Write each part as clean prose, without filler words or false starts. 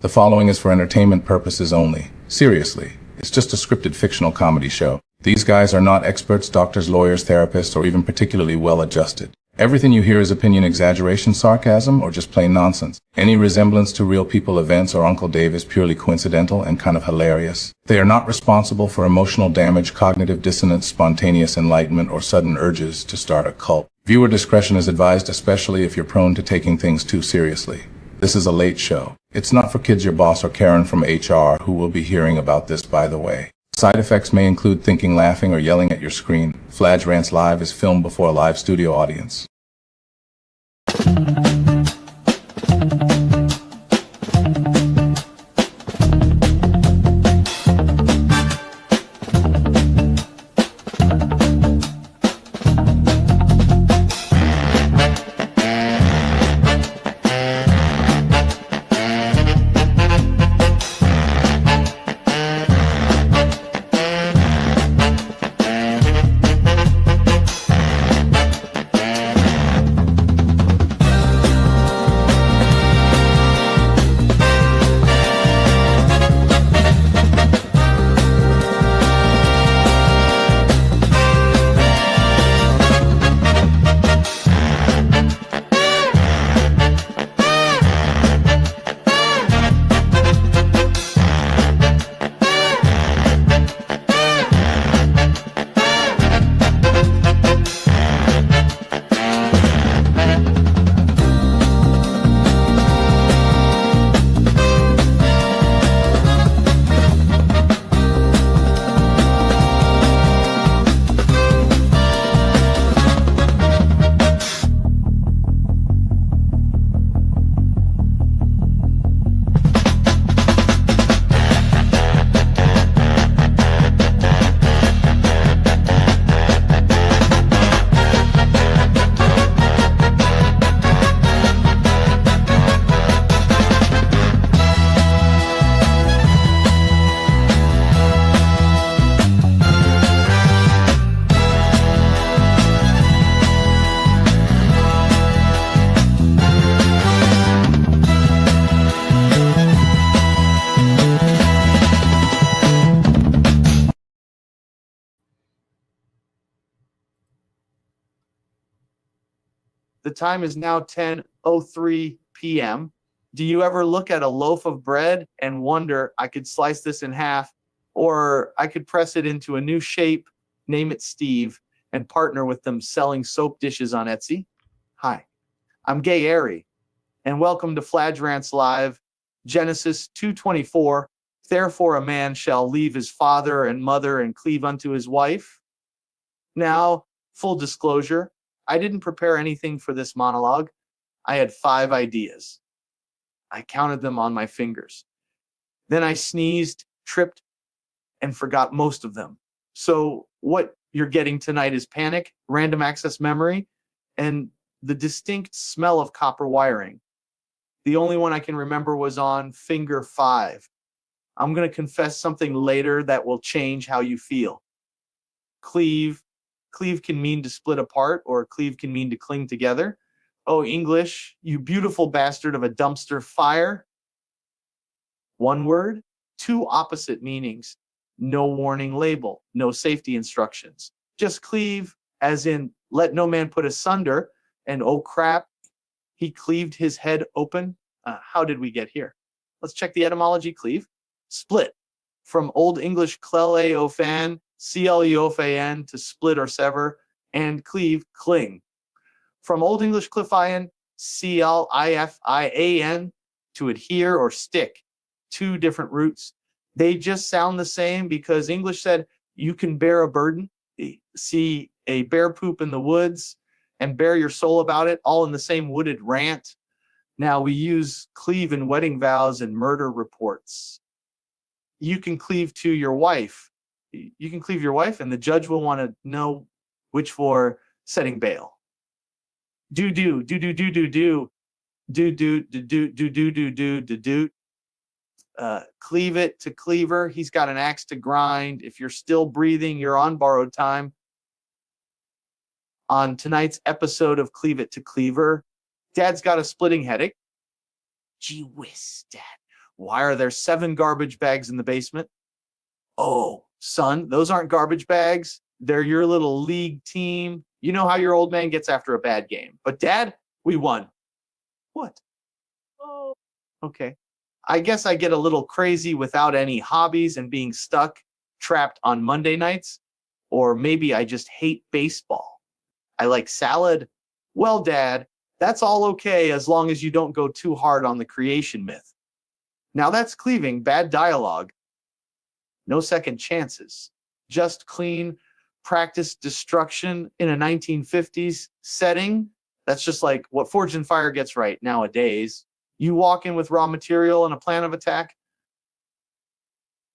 The following is for entertainment purposes only. Seriously, it's just a scripted fictional comedy show. These guys are not experts, doctors, lawyers, therapists, or even particularly well-adjusted. Everything you hear is opinion, exaggeration, sarcasm, or just plain nonsense. Any resemblance to real people, events, or Uncle Dave is purely coincidental and kind of hilarious. They are not responsible for emotional damage, cognitive dissonance, spontaneous enlightenment, or sudden urges to start a cult. Viewer discretion is advised, especially if you're prone to taking things too seriously. This is a late show. It's not for kids. Your boss or Karen from HR, who will be hearing about this, by the way. Side effects may include thinking, laughing, or yelling at your screen. Fladge Rants Live is filmed before a live studio audience. The time is now 10:03 p.m. Do you ever look at a loaf of bread and wonder, I could slice this in half, or I could press it into a new shape, name it Steve, and partner with them selling soap dishes on Etsy? Hi, I'm gAIry, and welcome to Fladge Rants Live, Genesis 2:24. Therefore a man shall leave his father and mother and cleave unto his wife. Now, full disclosure, I didn't prepare anything for this monologue. I had 5 ideas. I counted them on my fingers. Then I sneezed, tripped, and forgot most of them. So what you're getting tonight is panic, random access memory, and the distinct smell of copper wiring. The only one I can remember was on finger 5. I'm going to confess something later that will change how you feel. Cleave. Cleave can mean to split apart, or cleave can mean to cling together. Oh, English, you beautiful bastard of a dumpster fire. One word, 2 opposite meanings. No warning label, no safety instructions. Just cleave, as in let no man put asunder, and oh crap, he cleaved his head open. How did we get here? Let's check the etymology. Cleave. Split. From Old English cleleofan, cleofan, to split or sever, and cleave, cling. From Old English clifian, clifian, to adhere or stick. 2 different roots. They just sound the same because English said you can bear a burden, see a bear poop in the woods, and bare your soul about it, all in the same wooded rant. Now we use cleave in wedding vows and murder reports. You can cleave to your wife. You can cleave your wife, and the judge will want to know which for setting bail. Do. Cleave it to cleaver. He's got an axe to grind. If you're still breathing, you're on borrowed time. On tonight's episode of Cleave It to Cleaver, Dad's got a splitting headache. Gee whiz, Dad. Why are there 7 garbage bags in the basement? Oh, son, those aren't garbage bags. They're your little league team. You know how your old man gets after a bad game. But dad, we won. What? Oh, okay. I guess I get a little crazy without any hobbies and being stuck, trapped on Monday nights. Or maybe I just hate baseball. I like salad. Well, dad, that's all okay as long as you don't go too hard on the creation myth. Now that's cleaving, bad dialogue. No second chances. Just clean, practice destruction in a 1950s setting. That's just like what Forged in Fire gets right nowadays. You walk in with raw material and a plan of attack.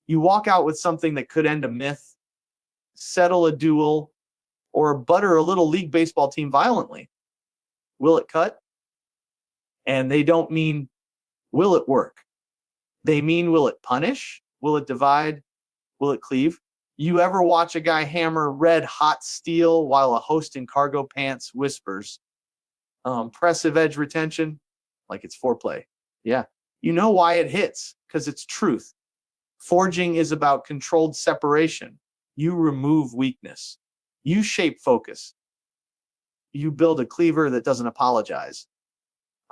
You walk out with something that could end a myth, settle a duel, or butter a little league baseball team violently. Will it cut? And they don't mean, will it work? They mean, will it punish? Will it divide? Will it cleave? You ever watch a guy hammer red hot steel while a host in cargo pants whispers, impressive edge retention, like it's foreplay? Yeah. You know why it hits, because it's truth. Forging is about controlled separation. You remove weakness. You shape focus. You build a cleaver that doesn't apologize.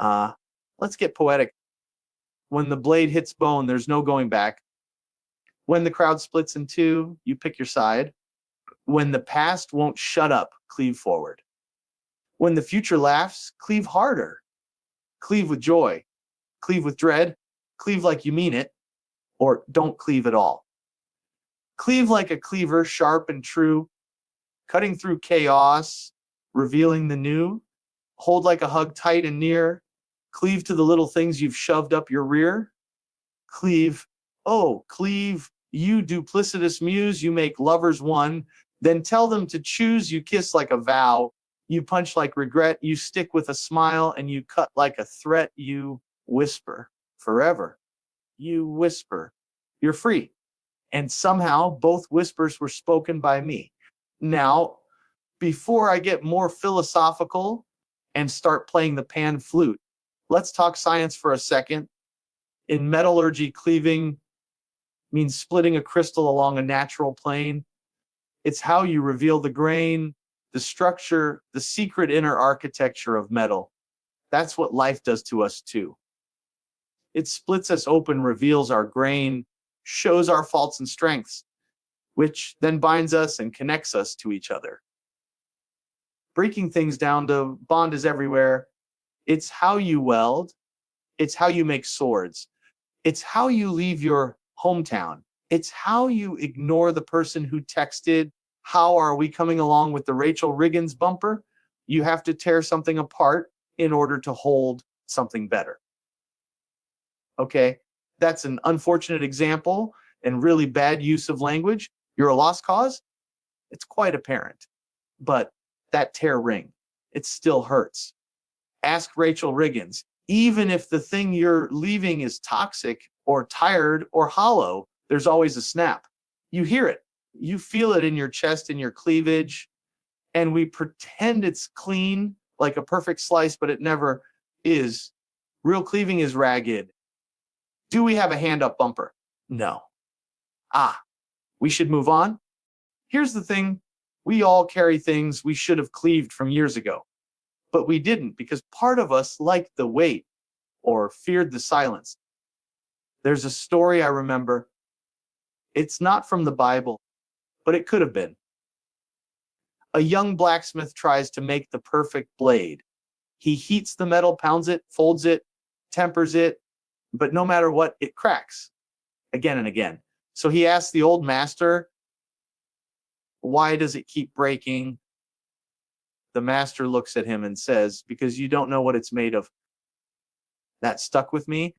Let's get poetic. When the blade hits bone, there's no going back. When the crowd splits in two, you pick your side. When the past won't shut up, cleave forward. When the future laughs, cleave harder. Cleave with joy. Cleave with dread. Cleave like you mean it. Or don't cleave at all. Cleave like a cleaver, sharp and true, cutting through chaos, revealing the new. Hold like a hug tight and near. Cleave to the little things you've shoved up your rear. Cleave, oh, cleave, you duplicitous muse, you make lovers one, then tell them to choose, you kiss like a vow, you punch like regret, you stick with a smile, and you cut like a threat, you whisper forever. You whisper, you're free. And somehow both whispers were spoken by me. Now, before I get more philosophical and start playing the pan flute, let's talk science for a second. In metallurgy, cleaving means splitting a crystal along a natural plane. It's how you reveal the grain, the structure, the secret inner architecture of metal. That's what life does to us too. It splits us open, reveals our grain, shows our faults and strengths, which then binds us and connects us to each other. Breaking things down to bond is everywhere. It's how you weld. It's how you make swords. It's how you leave your hometown. It's how you ignore the person who texted, "How are we coming along with the Rachel Riggins bumper?" You have to tear something apart in order to hold something better. Okay, that's an unfortunate example and really bad use of language. You're a lost cause? It's quite apparent. But that tear ring, it still hurts. Ask Rachel Riggins. Even if the thing you're leaving is toxic or tired or hollow, there's always a snap. You hear it. You feel it in your chest, in your cleavage, and we pretend it's clean, like a perfect slice, but it never is. Real cleaving is ragged. Do we have a hand-up bumper? No. We should move on. Here's the thing. We all carry things we should have cleaved from years ago, but we didn't because part of us liked the weight or feared the silence. There's a story I remember. It's not from the Bible, but it could have been. A young blacksmith tries to make the perfect blade. He heats the metal, pounds it, folds it, tempers it, but no matter what, it cracks again and again. So he asks the old master, "Why does it keep breaking?" The master looks at him and says, "Because you don't know what it's made of." That stuck with me,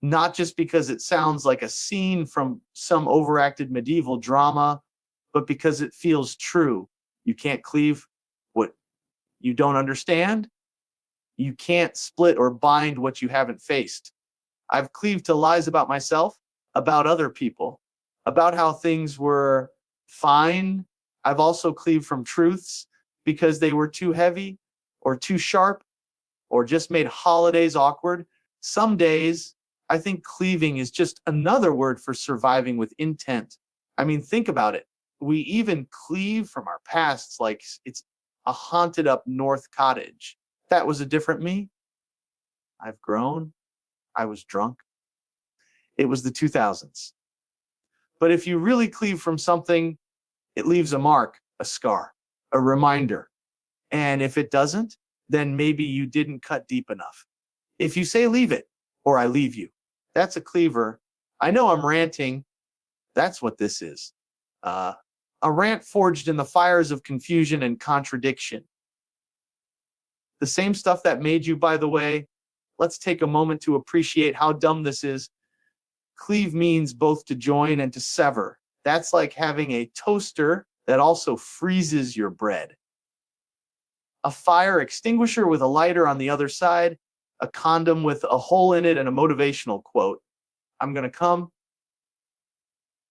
not just because it sounds like a scene from some overacted medieval drama, but because it feels true. You can't cleave what you don't understand. You can't split or bind what you haven't faced. I've cleaved to lies about myself, about other people, about how things were fine. I've also cleaved from truths because they were too heavy or too sharp or just made holidays awkward. Some days I think cleaving is just another word for surviving with intent. I mean, think about it. We even cleave from our pasts like it's a haunted up North cottage. That was a different me. I've grown. I was drunk. It was the 2000s. But if you really cleave from something, it leaves a mark, a scar, a reminder. And if it doesn't, then maybe you didn't cut deep enough. If you say leave it, or I leave you, that's a cleaver. I know I'm ranting. That's what this is. A rant forged in the fires of confusion and contradiction. The same stuff that made you, by the way. Let's take a moment to appreciate how dumb this is. Cleave means both to join and to sever. That's like having a toaster that also freezes your bread. A fire extinguisher with a lighter on the other side, a condom with a hole in it, and a motivational quote. I'm gonna come.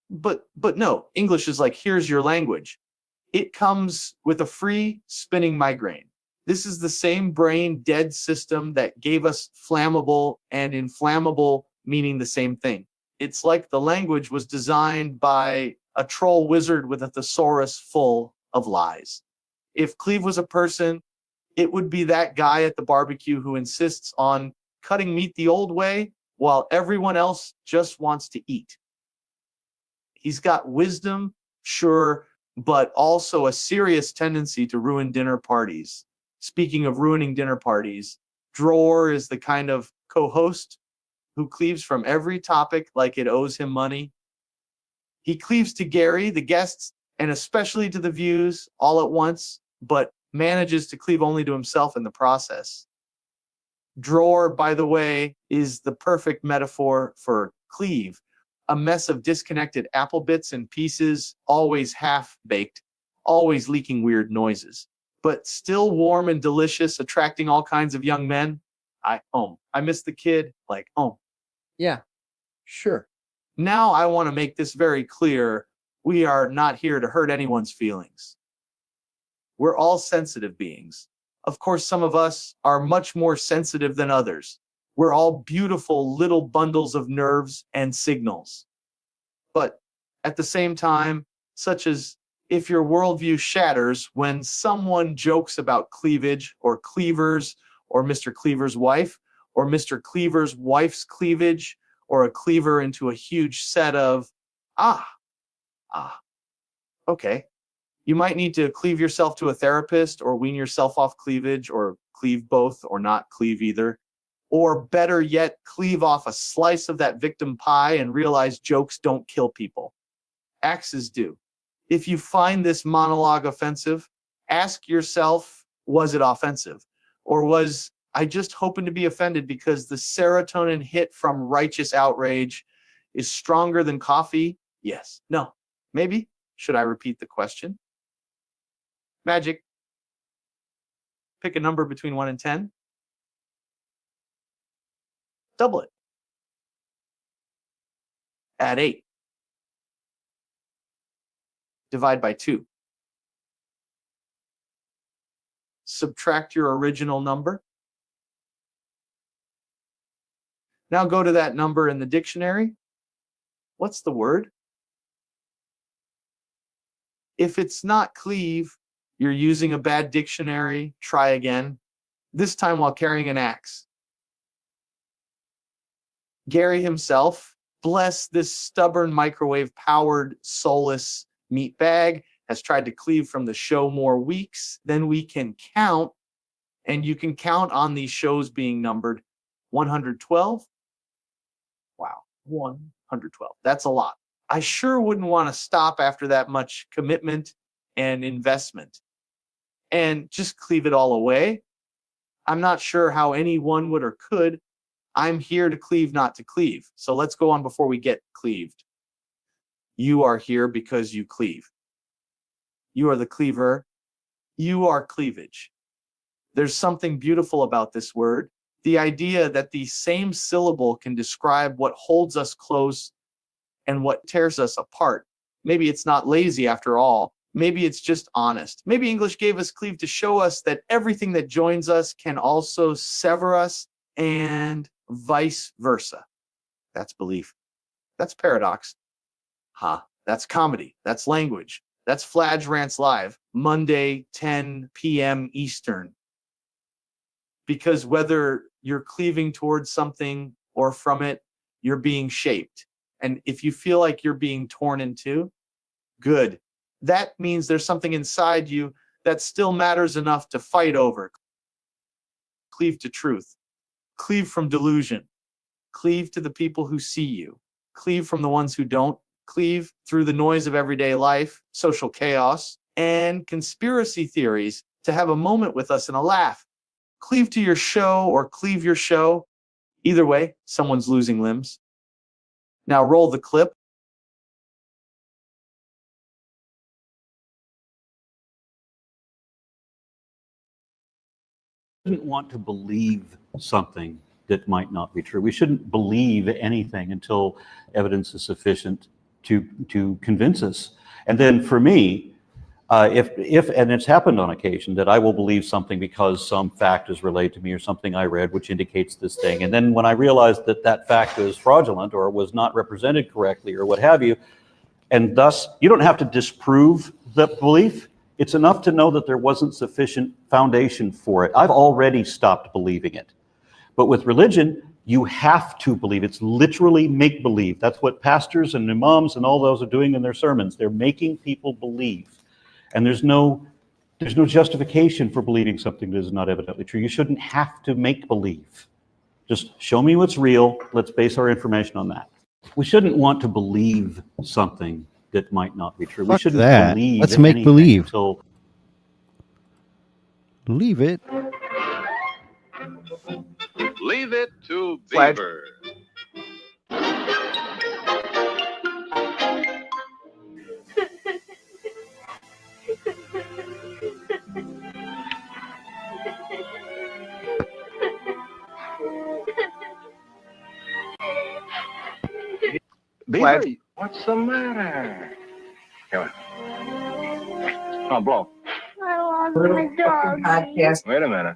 But no, English is like, here's your language. It comes with a free spinning migraine. This is the same brain dead system that gave us flammable and inflammable, meaning the same thing. It's like the language was designed by a troll wizard with a thesaurus full of lies. If Cleave was a person, it would be that guy at the barbecue who insists on cutting meat the old way while everyone else just wants to eat. He's got wisdom, sure, but also a serious tendency to ruin dinner parties. Speaking of ruining dinner parties, Dror is the kind of co-host who cleaves from every topic like it owes him money. He cleaves to gAIry, the guests, and especially to the views all at once, but manages to cleave only to himself in the process. Dror, by the way, is the perfect metaphor for cleave. A mess of disconnected apple bits and pieces, always half-baked, always leaking weird noises, but still warm and delicious, attracting all kinds of young men. I miss the kid, like, yeah, sure. Now I want to make this very clear. We are not here to hurt anyone's feelings. We're all sensitive beings. Of course, some of us are much more sensitive than others. We're all beautiful little bundles of nerves and signals. But at the same time, such as if your worldview shatters when someone jokes about cleavage or cleavers or Mr. Cleaver's wife or Mr. Cleaver's wife's cleavage or a cleaver into a huge set of, okay. You might need to cleave yourself to a therapist or wean yourself off cleavage or cleave both or not cleave either. Or better yet, cleave off a slice of that victim pie and realize jokes don't kill people. Axes do. If you find this monologue offensive, ask yourself, was it offensive? Or was I just hoping to be offended because the serotonin hit from righteous outrage is stronger than coffee? Yes. No. Maybe. Should I repeat the question? Magic. Pick a number between 1 and 10. Double it. Add 8. Divide by 2. Subtract your original number. Now go to that number in the dictionary. What's the word? If it's not cleave, you're using a bad dictionary. Try again. This time while carrying an axe. gAIry himself, bless this stubborn microwave-powered, soulless meat bag, has tried to cleave from the show more weeks than we can count, and you can count on these shows being numbered 112. Wow, 112. That's a lot. I sure wouldn't want to stop after that much commitment and investment and just cleave it all away. I'm not sure how anyone would or could. I'm here to cleave, not to cleave. So let's go on before we get cleaved. You are here because you cleave. You are the cleaver. You are cleavage. There's something beautiful about this word. The idea that the same syllable can describe what holds us close and what tears us apart. Maybe it's not lazy after all. Maybe it's just honest. Maybe English gave us cleave to show us that everything that joins us can also sever us and vice versa. That's belief. That's paradox. That's comedy. That's language. That's Fladge Rants Live, Monday, 10 p.m. Eastern. Because whether you're cleaving towards something or from it, you're being shaped. And if you feel like you're being torn in two, good. That means there's something inside you that still matters enough to fight over. Cleave to truth. Cleave from delusion. Cleave to the people who see you. Cleave from the ones who don't. Cleave through the noise of everyday life, social chaos, and conspiracy theories to have a moment with us and a laugh. Cleave to your show or cleave your show. Either way, someone's losing limbs. Now roll the clip. Shouldn't want to believe something that might not be true. We shouldn't believe anything until evidence is sufficient to convince us. And then for me, if and it's happened on occasion that I will believe something because some fact is relayed to me or something I read which indicates this thing, and then when I realize that that fact is fraudulent or was not represented correctly or what have you, and thus you don't have to disprove the belief. It's enough to know that there wasn't sufficient foundation for it. I've already stopped believing it. But with religion, you have to believe. It's literally make-believe. That's what pastors and imams and all those are doing in their sermons. They're making people believe. And there's no justification for believing something that is not evidently true. You shouldn't have to make believe. Just show me what's real. Let's base our information on that. We shouldn't want to believe something that might not be true. Fuck we shouldn't that. believe Let's make anything believe. until Leave it. Leave it to Fladge. Beaver. Beaver, what's the matter? Come on. Oh, blow. I lost my dog. Wait a minute.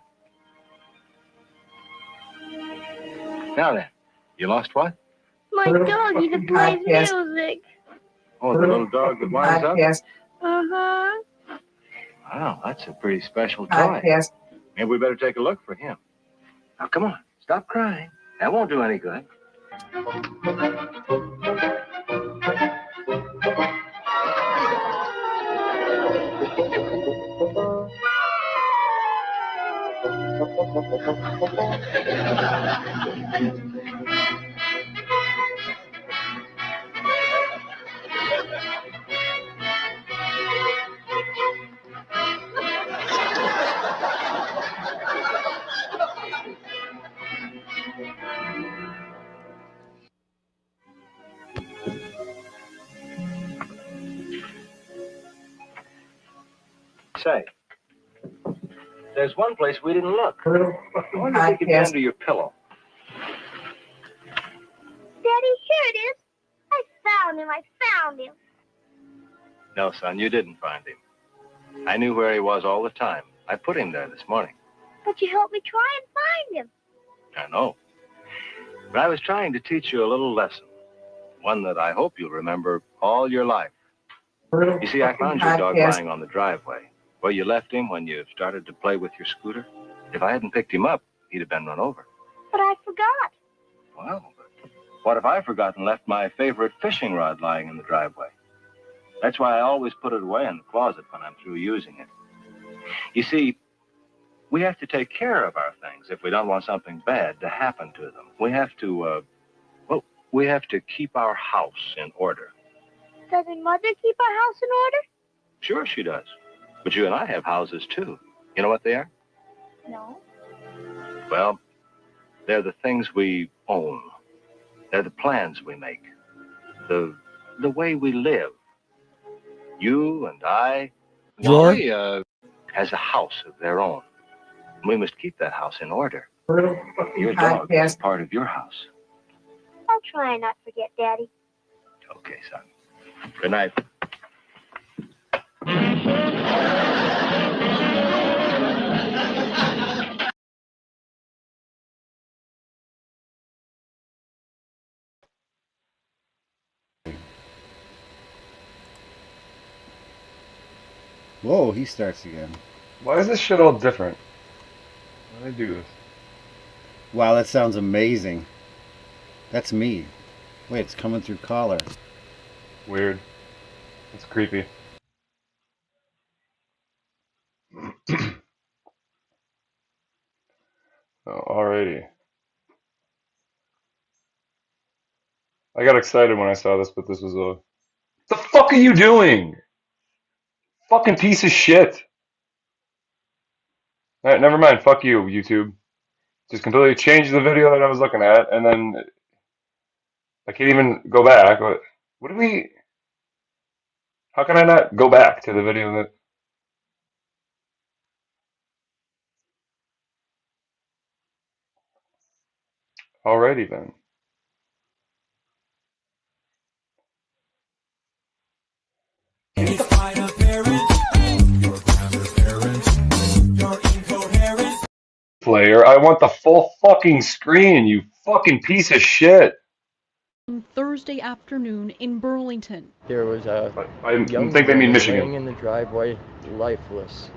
Now then, you lost what? My doggy that plays music. Oh, the little dog that winds up? Uh-huh. Wow, that's a pretty special toy. Maybe we better take a look for him. Now, come on. Stop crying. That won't do any good. Say, there's one place we didn't look. I wonder if we could get under your pillow. Daddy, here it is. I found him. No, son, you didn't find him. I knew where he was all the time. I put him there this morning. But you helped me try and find him. I know. But I was trying to teach you a little lesson. One that I hope you'll remember all your life. You see, I found your dog lying on the driveway, where you left him when you started to play with your scooter. If I hadn't picked him up, he'd have been run over. But I forgot. Well, but what if I forgot and left my favorite fishing rod lying in the driveway? That's why I always put it away in the closet when I'm through using it. You see, we have to take care of our things if we don't want something bad to happen to them. We have to, we have to keep our house in order. Doesn't Mother keep our house in order? Sure she does. But you and I have houses, too. You know what they are? No. Well, they're the things we own. They're the plans we make. The way we live. You and I, Wally, has a house of their own. We must keep that house in order. Your dog is part of your house. I'll try and not forget, Daddy. Okay, son. Good night. Whoa, he starts again. Why is this shit all different? Why did I do this? Wow, that sounds amazing. That's me. Wait, it's coming through caller. Weird. It's creepy. Oh, alrighty. I got excited when I saw this, but this was a... The fuck are you doing? Fucking piece of shit. Alright, never mind. Fuck you, YouTube. Just completely changed the video that I was looking at, and then I can't even go back. What do we... How can I not go back to the video that... Alrighty then. Player, I want the full fucking screen, you fucking piece of shit. Thursday afternoon in Burlington. There was a I young think they mean woman Michigan. laying in the driveway, lifeless,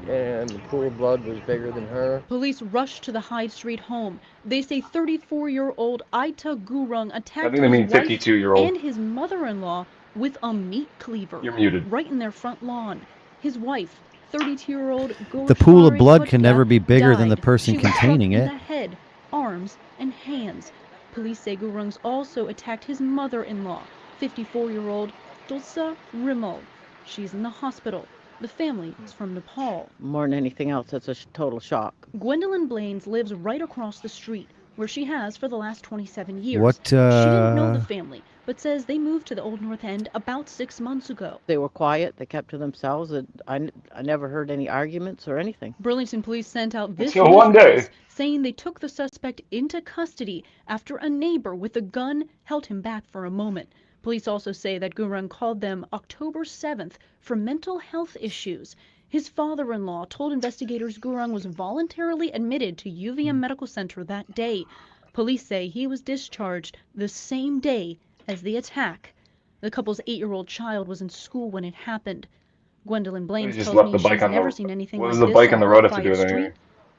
and the pool of blood was bigger than her. Police rushed to the Hyde Street home. They say 34-year-old Aita Gurung I attacked think they mean his wife 52-year-old. and his mother-in-law with a meat cleaver You're muted. right in their front lawn. His wife, 32-year-old The pool of Gauchari blood can Gupta, never be bigger than the died. person She was containing struck in it. the head, arms, and hands. Police say Gurungs also attacked his mother-in-law, 54-year-old Dulsa Rimal. She's in the hospital. The family is from Nepal. More than anything else, it's a total shock. Gwendolyn Blaines lives right across the street, where she has for the last 27 years. What, She didn't know the family, but says they moved to the Old North End about 6 months ago. They were quiet. They kept to themselves. I never heard any arguments or anything. Burlington police sent out this Until one day. notice saying they took the suspect into custody after a neighbor with a gun held him back for a moment. Police also say that Gurung called them October 7th for mental health issues. His father-in-law told investigators Gurung was voluntarily admitted to UVM Medical Center that day. Police say he was discharged the same day as the attack. The couple's 8-year-old child was in school when it happened. Gwendolyn Blaines just tells left me the bike she's on the... never seen anything What like does the this bike on on the her road have to do quiet with street, anything?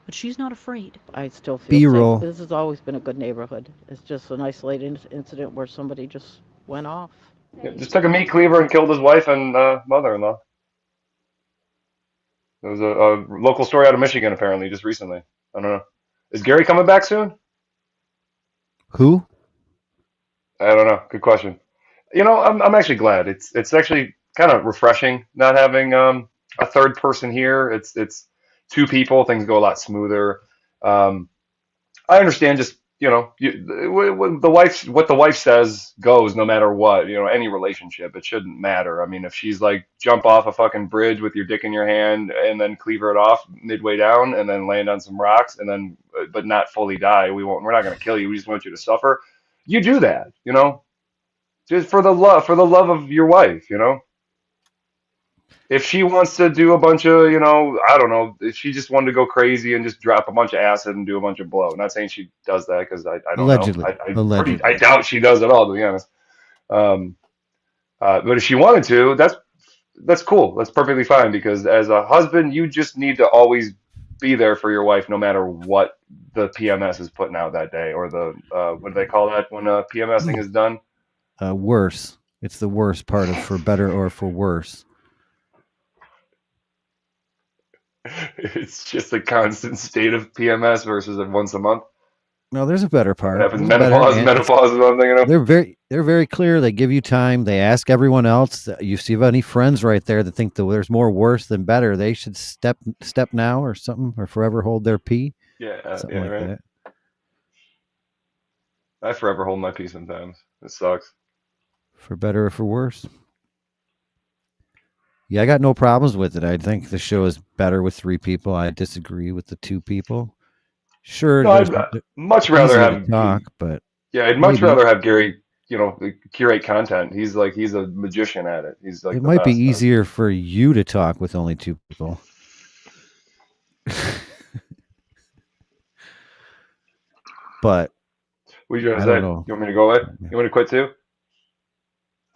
but she's not afraid. I still feel B-roll. safe. This has always been a good neighborhood. It's just an isolated incident where somebody just went off. Yeah, just took a meat cleaver and killed his wife and mother-in-law. There was a local story out of Michigan, apparently, just recently. I don't know. Is Gary coming back soon? Who? I don't know. Good question. You know, I'm actually glad. It's actually kind of refreshing not having a third person here. It's two people. Things go a lot smoother. I understand just, you know, what the wife says goes no matter what, you know, any relationship. It shouldn't matter. I mean, if she's like, jump off a fucking bridge with your dick in your hand and then cleaver it off midway down and then land on some rocks and then, but not fully die. We're not going to kill you. We just want you to suffer. You do that, you know, just for the love of your wife, you know. If she wants to do a bunch of, you know, I don't know, if she just wanted to go crazy and just drop a bunch of acid and do a bunch of blow. I'm not saying she does that because I don't Allegedly. know. Allegedly. I doubt she does at all, to be honest. But if she wanted to, that's cool. That's perfectly fine because as a husband, you just need to always be there for your wife no matter what the PMS is putting out that day or the, what do they call that when PMSing is done? Worse. It's the worst part of for better or for worse. It's just a constant state of PMS versus once a month. No, there's a better part. It happens There's menopause is one thing, you know. They're very clear. They give you time. They ask everyone else. You see any friends right there that think that there's more worse than better. They should step now or something or forever hold their pee. Yeah, Something like right. that. I forever hold my pee sometimes. It sucks. For better or for worse. Yeah, I got no problems with it. I think the show is better with 3 people. I disagree with the 2 people. Sure, No, I'd much rather easier to have talk, but yeah, I'd much maybe. rather have Gary, you know, curate content. He's a magician at it. He's like It the might be best. easier for you to talk with only 2 people. But What are you trying I to say? don't know. You want me to go away? You want me to quit too?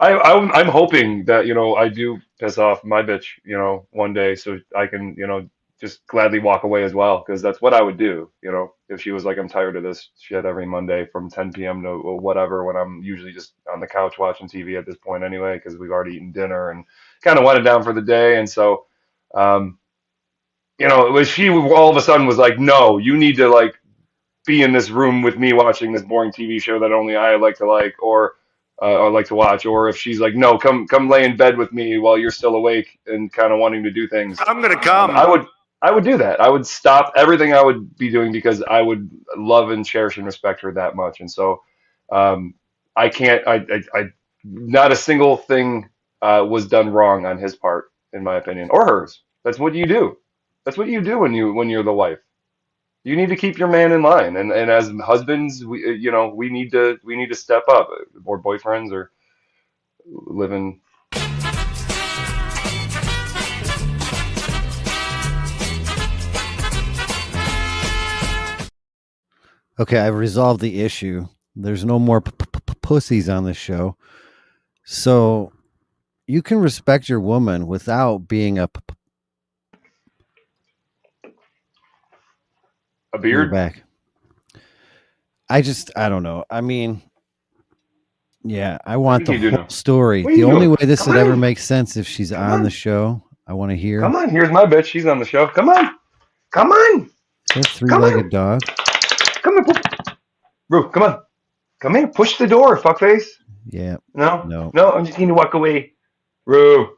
I'm hoping that, I do piss off my bitch, one day so I can, just gladly walk away as well, because that's what I would do, if she was like, I'm tired of this shit every Monday from 10 p.m. to whatever, when I'm usually just on the couch watching TV at this point anyway, because we've already eaten dinner and kind of winded down for the day. And so, it was she all of a sudden was like, no, you need to like be in this room with me watching this boring TV show that only I like, or like to watch, or if she's like, no, come lay in bed with me while you're still awake and kind of wanting to do things. I'm gonna come. I would do that. I would stop everything I would be doing because I would love and cherish and respect her that much. And so, I can't. I not a single thing was done wrong on his part, in my opinion, or hers. That's what you do. That's what you do when you're the wife. You need to keep your man in line, and as husbands, we need to step up, or boyfriends, or living. Okay, I've resolved the issue. There's no more pussies on the show, so you can respect your woman without being a beard. Back. I don't know. I mean, yeah, I want the whole story. The only way this would ever make sense if she's on the show. I want to hear. Come on, here's my bitch. She's on the show. Come on. Is that a three-legged dog? Come on, bro. Come on. Come here. Push the door, fuckface. Yeah. No. I'm just going to walk away, bro.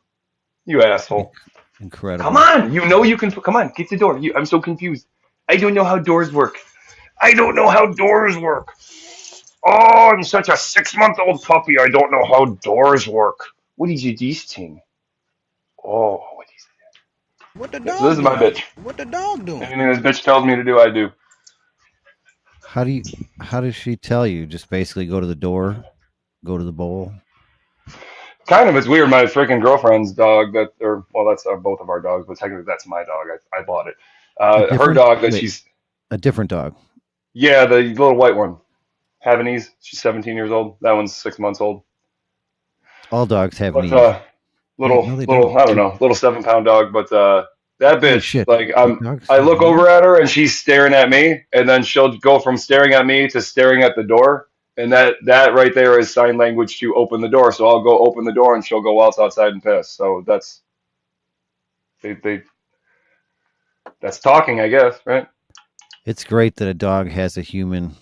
You asshole. Incredible. Come on. You can. Come on. Get the door. I'm so confused. I don't know how doors work. Oh, I'm such a 6-month-old puppy. I don't know how doors work. What is this thing? Oh, what is that? What the dog? So this is my bitch. What the dog doing? Anything this bitch tells me to do, I do. How does she tell you? Just basically go to the door, go to the bowl. Kind of. It's weird. My freaking girlfriend's dog that's both of our dogs, but technically that's my dog. I bought it. Her dog she's a different dog. Yeah, the little white one, Havanese. She's 17 years old. That one's 6 months old. All dogs have knees. Little I don't know, little 7-pound dog, but that bitch, I look over at her and she's staring at me, and then she'll go from staring at me to staring at the door, and that right there is sign language to open the door. So I'll go open the door and she'll go else outside and piss. So that's that's talking, I guess, right? It's great that a dog has a human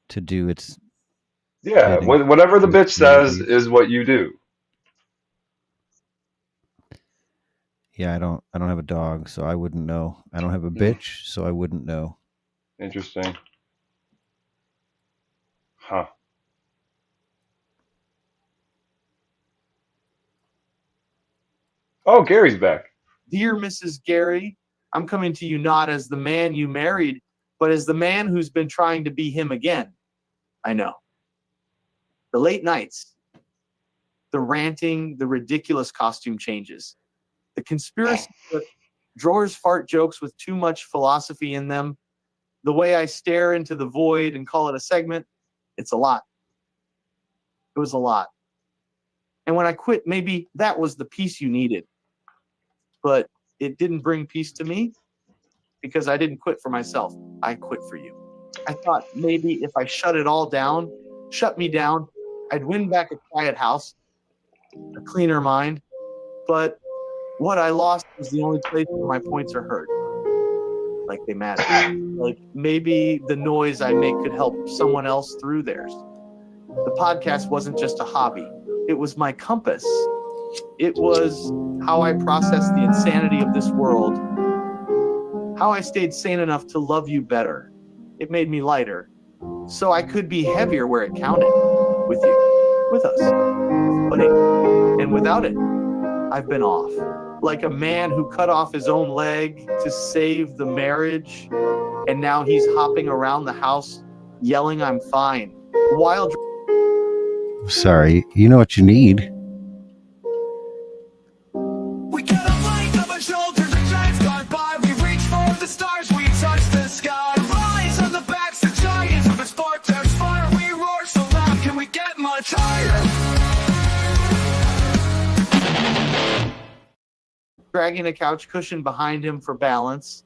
to do its. Yeah, whatever the bitch says is what you do. Yeah, I don't have a dog, so I wouldn't know. I don't have a bitch, so I wouldn't know. Interesting. Huh. Oh, Gary's back. Dear Mrs. gAIry, I'm coming to you not as the man you married, but as the man who's been trying to be him again. I know. The late nights, the ranting, the ridiculous costume changes, the conspiracy drawers fart jokes with too much philosophy in them, the way I stare into the void and call it a segment, it's a lot. It was a lot. And when I quit, maybe that was the peace you needed. But it didn't bring peace to me because I didn't quit for myself. I quit for you. I thought maybe if I shut me down, I'd win back a quiet house, a cleaner mind. But what I lost was the only place where my points are heard. Like they matter. Like maybe the noise I make could help someone else through theirs. The podcast wasn't just a hobby. It was my compass. It was how I processed the insanity of this world. How I stayed sane enough to love you better. It made me lighter. So I could be heavier where it counted. With you. With us. With Buddy. And without it, I've been off. Like a man who cut off his own leg to save the marriage. And now he's hopping around the house yelling, I'm fine. While... Sorry, you know what you need. We get a weight on our shoulders, the giants gone by. We reach for the stars, we touch the sky. Rise on the backs of giants, with a spark, there's fire. We roar so loud, can we get much higher? dragging a couch cushion behind him for balance.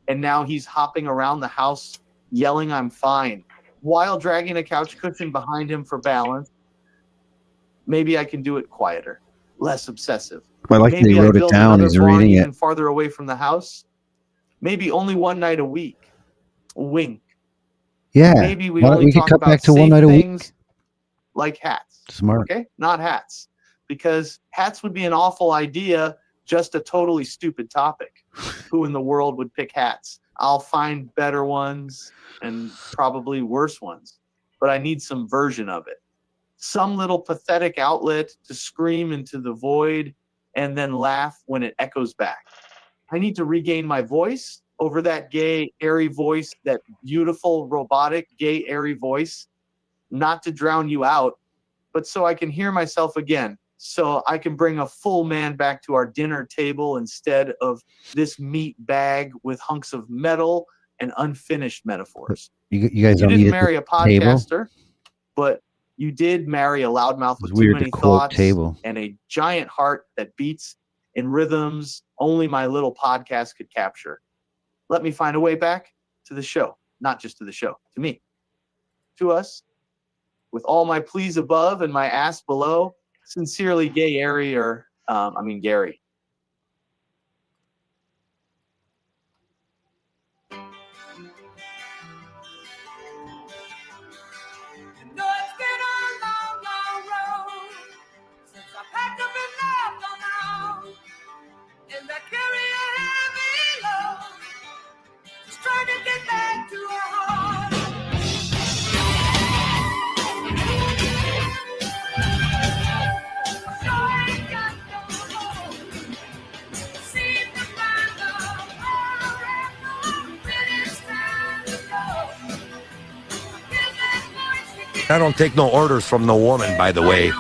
And now he's hopping around the house yelling, "I'm fine," while dragging a couch cushion behind him for balance. Maybe I can do it quieter, less obsessive. I like that he Maybe I wrote it build down. another He's barn reading even it. farther away from the house. Maybe only one night a week. Wink. Yeah. Maybe we Why don't only we could talk cut about back to safe one night a week? things like hats. Smart. Okay? Not hats. Because hats would be an awful idea, just a totally stupid topic. Who in the world would pick hats? I'll find better ones and probably worse ones. But I need some version of it. Some little pathetic outlet to scream into the void and then laugh when it echoes back. I need to regain my voice over that gay, airy voice, that beautiful, robotic, gay, airy voice. Not to drown you out, but so I can hear myself again. So I can bring a full man back to our dinner table instead of this meat bag with hunks of metal and unfinished metaphors. You guys You don't didn't need marry a table. podcaster, but you did marry a loudmouth It's with too weird to many quote thoughts table. and a giant heart that beats in rhythms only my little podcast could capture. Let me find a way back to the show, not just to the show, to me, to us, with all my pleas above and my ass below. Sincerely, gAIry, or Gary. You know it's been a long, long road since I packed up and left on my own, and I carry a heavy load, just trying to get back to a heart. So I ain't got no hope. Seem to find the way when it's time to go. Give that voice again. I don't take no orders from no woman, by the way.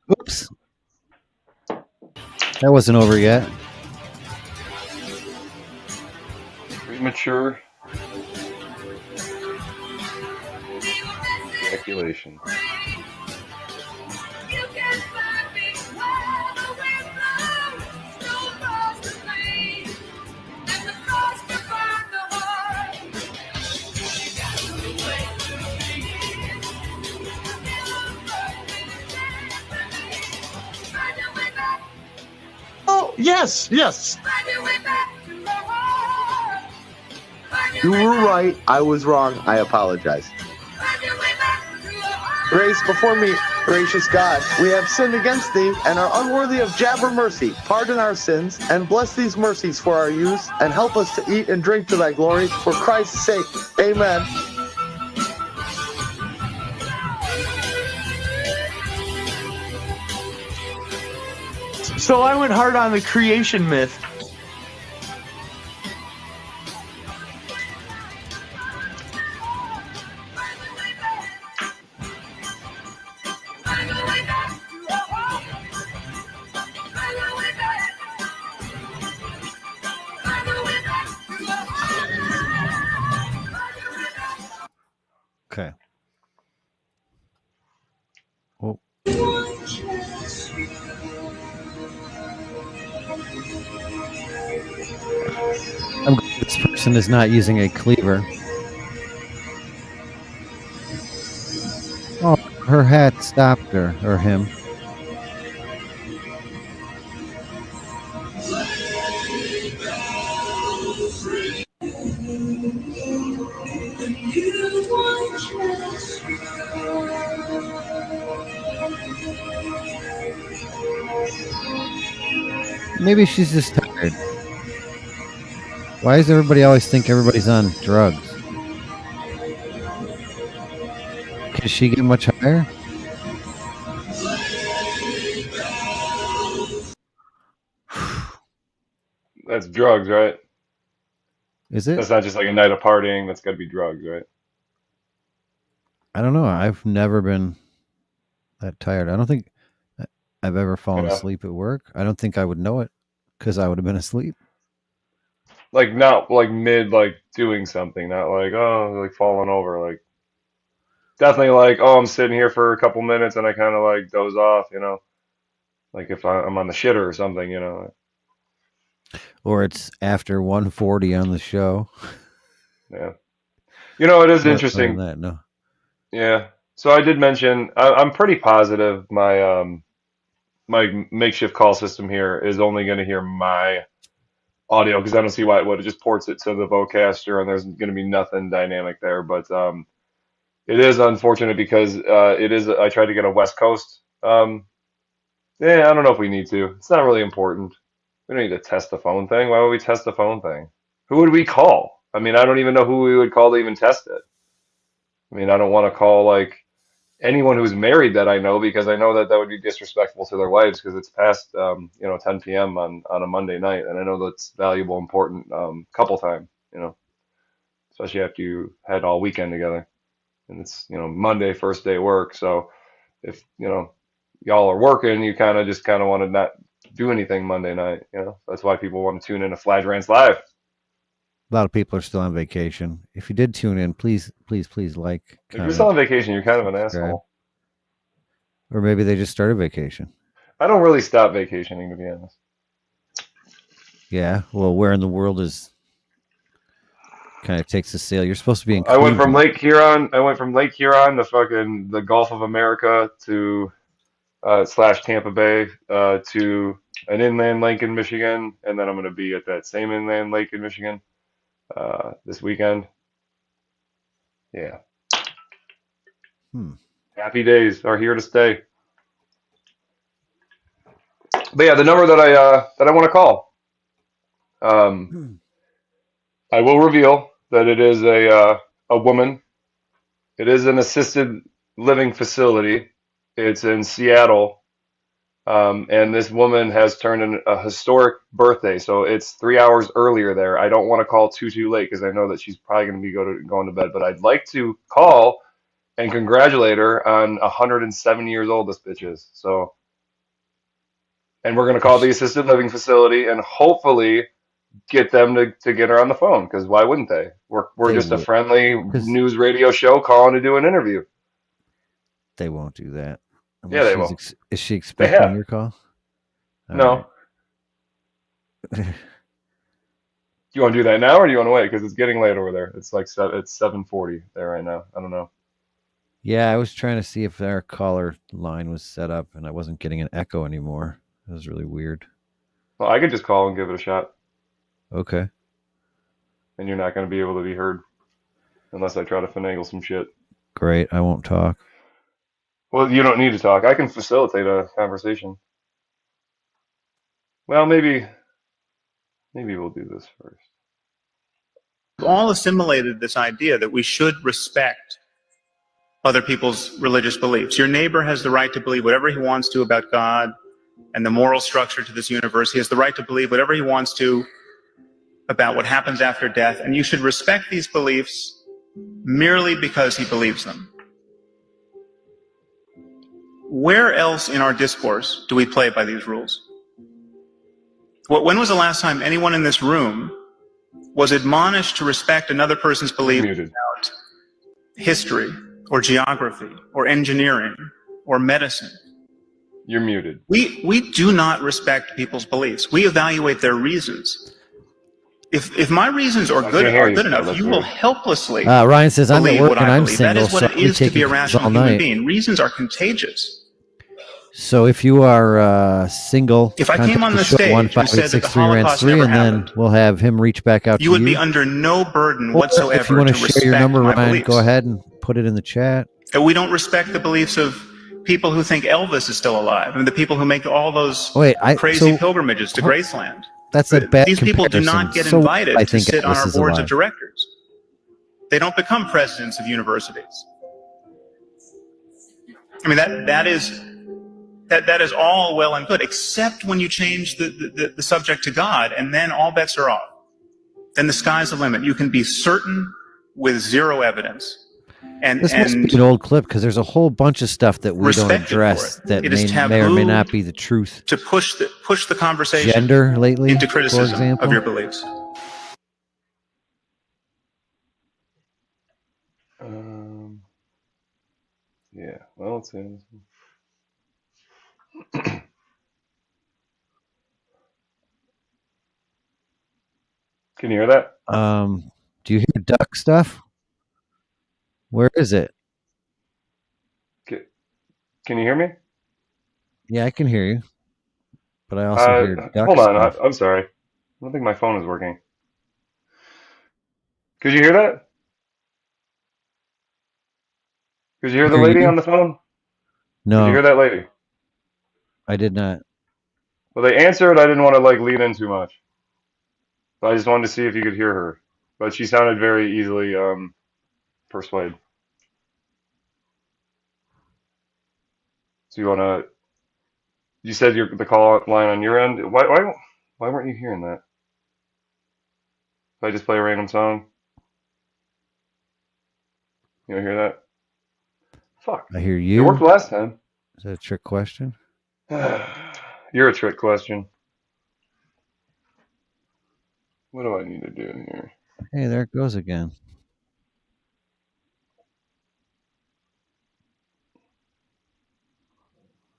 Oops. That wasn't over yet. Premature ejaculation. Oh, yes. You were right. I was wrong. I apologize. Grace before me, gracious God, we have sinned against thee and are unworthy of jabber mercy. Pardon our sins and bless these mercies for our use, and help us to eat and drink to thy glory for Christ's sake. Amen. So I went hard on the creation myth. Okay. Oh. I'm glad this person is not using a cleaver. Oh, her hat stopped her, or him. Maybe she's just tired. Why does everybody always think everybody's on drugs? Can she get much higher? That's drugs, right? Is it? That's not just like a night of partying. That's got to be drugs, right? I don't know. I've never been that tired. I don't think I've ever fallen Yeah. asleep at work. I don't think I would know it because I would have been asleep. Like not like mid like doing something, not like like falling over. Like definitely like I'm sitting here for a couple minutes and I kind of like doze off, you know. Like if I'm on the shitter or something, you know. Or it's after 1:40 on the show. Yeah. You know, it is Other interesting. than that, no. Yeah. So I did mention I'm pretty positive my makeshift call system here is only going to hear my audio because I don't see why it would. It just ports it to the Vocaster and there's going to be nothing dynamic there. But it is unfortunate because it is. I tried to get a West Coast. Yeah, I don't know if we need to. It's not really important. We don't need to test the phone thing. Why would we test the phone thing? Who would we call? I mean, I don't even know who we would call to even test it. I mean, I don't want to call like anyone who's married that I know because I know that that would be disrespectful to their wives because it's past 10 p.m. on a Monday night, and I know that's valuable, important couple time, especially after you had all weekend together, and it's Monday first day work. So if y'all are working, you kind of want to not do anything Monday night. That's why people want to tune in to Fladge Rants Live. A lot of people are still on vacation. If you did tune in, please like. If you're still on vacation, you're kind of an asshole. Or maybe they just started vacation. I don't really stop vacationing, to be honest. Yeah, well, where in the world is kind of takes the sail? You're supposed to be in. I went from Lake Huron. To fucking the Gulf of America to / Tampa Bay to an inland lake in Michigan, and then I'm going to be at that same inland lake in Michigan this weekend. Yeah. Happy days are here to stay. But yeah, the number that I want to call. I will reveal that it is a woman. It is an assisted living facility. It's in Seattle. And this woman has turned in a historic birthday, so it's 3 hours earlier there. I don't want to call too late because I know that she's probably going to be going to bed. But I'd like to call and congratulate her on 107 years old. This bitch is. So, and we're going to call the assisted living facility and hopefully get them to get her on the phone because why wouldn't they? We're just a friendly news radio show calling to do an interview. They won't do that. Yeah, they will. Is she expecting your call? No. Do you want to do that now, or do you want to wait? Because it's getting late over there. It's like it's 7:40 there right now. I don't know. Yeah, I was trying to see if our caller line was set up, and I wasn't getting an echo anymore. It was really weird. Well, I could just call and give it a shot. Okay. And you're not going to be able to be heard unless I try to finagle some shit. Great. I won't talk. Well, you don't need to talk. I can facilitate a conversation. Well, maybe we'll do this first. We've all assimilated this idea that we should respect other people's religious beliefs. Your neighbor has the right to believe whatever he wants to about God and the moral structure to this universe. He has the right to believe whatever he wants to about what happens after death, and you should respect these beliefs merely because he believes them. Where else in our discourse do we play by these rules? When was the last time anyone in this room was admonished to respect another person's belief about history or geography or engineering or medicine? You're muted. We do not respect people's beliefs. We evaluate their reasons. If my reasons are good enough, you will helplessly Ryan says, I'm at believe work what and I I'm believe. single, That is what so it is to be a rational all human night. being. Reasons are contagious. So if you are single, If I came on the show stage and said that the 1-586-3 rants Holocaust 3, never and then happened, we'll have him reach back out to you you. would be under no burden Or whatsoever if you want to to share your respect number, my Ryan, beliefs. go ahead and put it in the chat. And we don't respect the beliefs of people who think Elvis is still alive, and the people who make all those crazy pilgrimages to Graceland. That's a bad These people do not get comparison. invited I to think sit on Elvis our is boards alive. of directors. They don't become presidents of universities. I mean, that is all well and good, except when you change the subject to God, and then all bets are off. then the sky's the limit. You can be certain with zero evidence. And This must be an old clip because there's a whole bunch of stuff that we don't respected address for it. that It is may or may not taboo be the truth. to push the conversation Gender lately, into for criticism example. of your beliefs. Yeah, well, let's see. Can you hear that? Do you hear duck stuff? Where is it? Can you hear me? Yeah, I can hear you. But I also hear duck Hold on, stuff. I'm sorry. I don't think my phone is working. Could you hear that? Could you hear the lady on the phone? No. Did you hear that lady? I did not. Well, they answered. I didn't want to like lead in too much. I just wanted to see if you could hear her. But she sounded very easily persuaded. So you said the call line on your end. Why weren't you hearing that? If I just play a random song, you don't hear that? Fuck. I hear It you. worked last time. Is that a trick question? You're a trick question. What do I need to do here? Hey, there it goes again.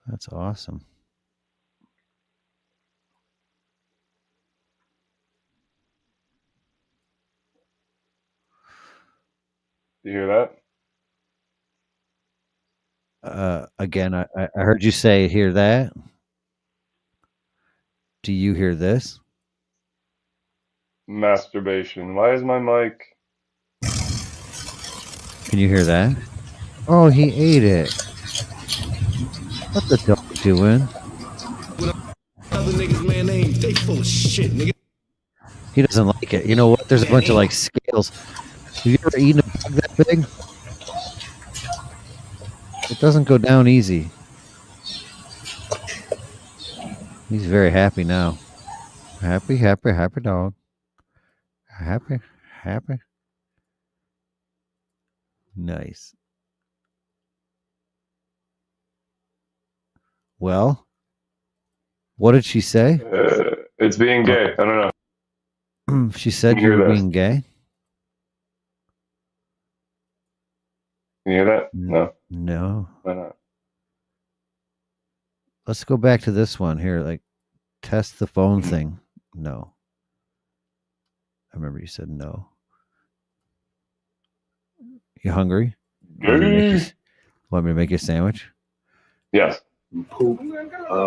That's awesome. You hear that? Again, I heard you say, hear that. Do you hear this? Masturbation. Why is my mic? Can you hear that? Oh, he ate it. What the dog doing? Other niggas, man, they full of shit, nigga. He doesn't like it. You know what? There's a bunch of like scales. Have you ever eaten a bug that big? It doesn't go down easy. He's very happy now. Happy, happy, happy dog. Happy, happy. Nice. Well, what did she say? It's being gay. I don't know. She said Can you you hear were that? being gay? Can you hear that? No. No. Why not? Let's go back to this one here. Like, test the phone thing. No. I remember you said no. You hungry? Want me to make you a sandwich? Yes. Poop.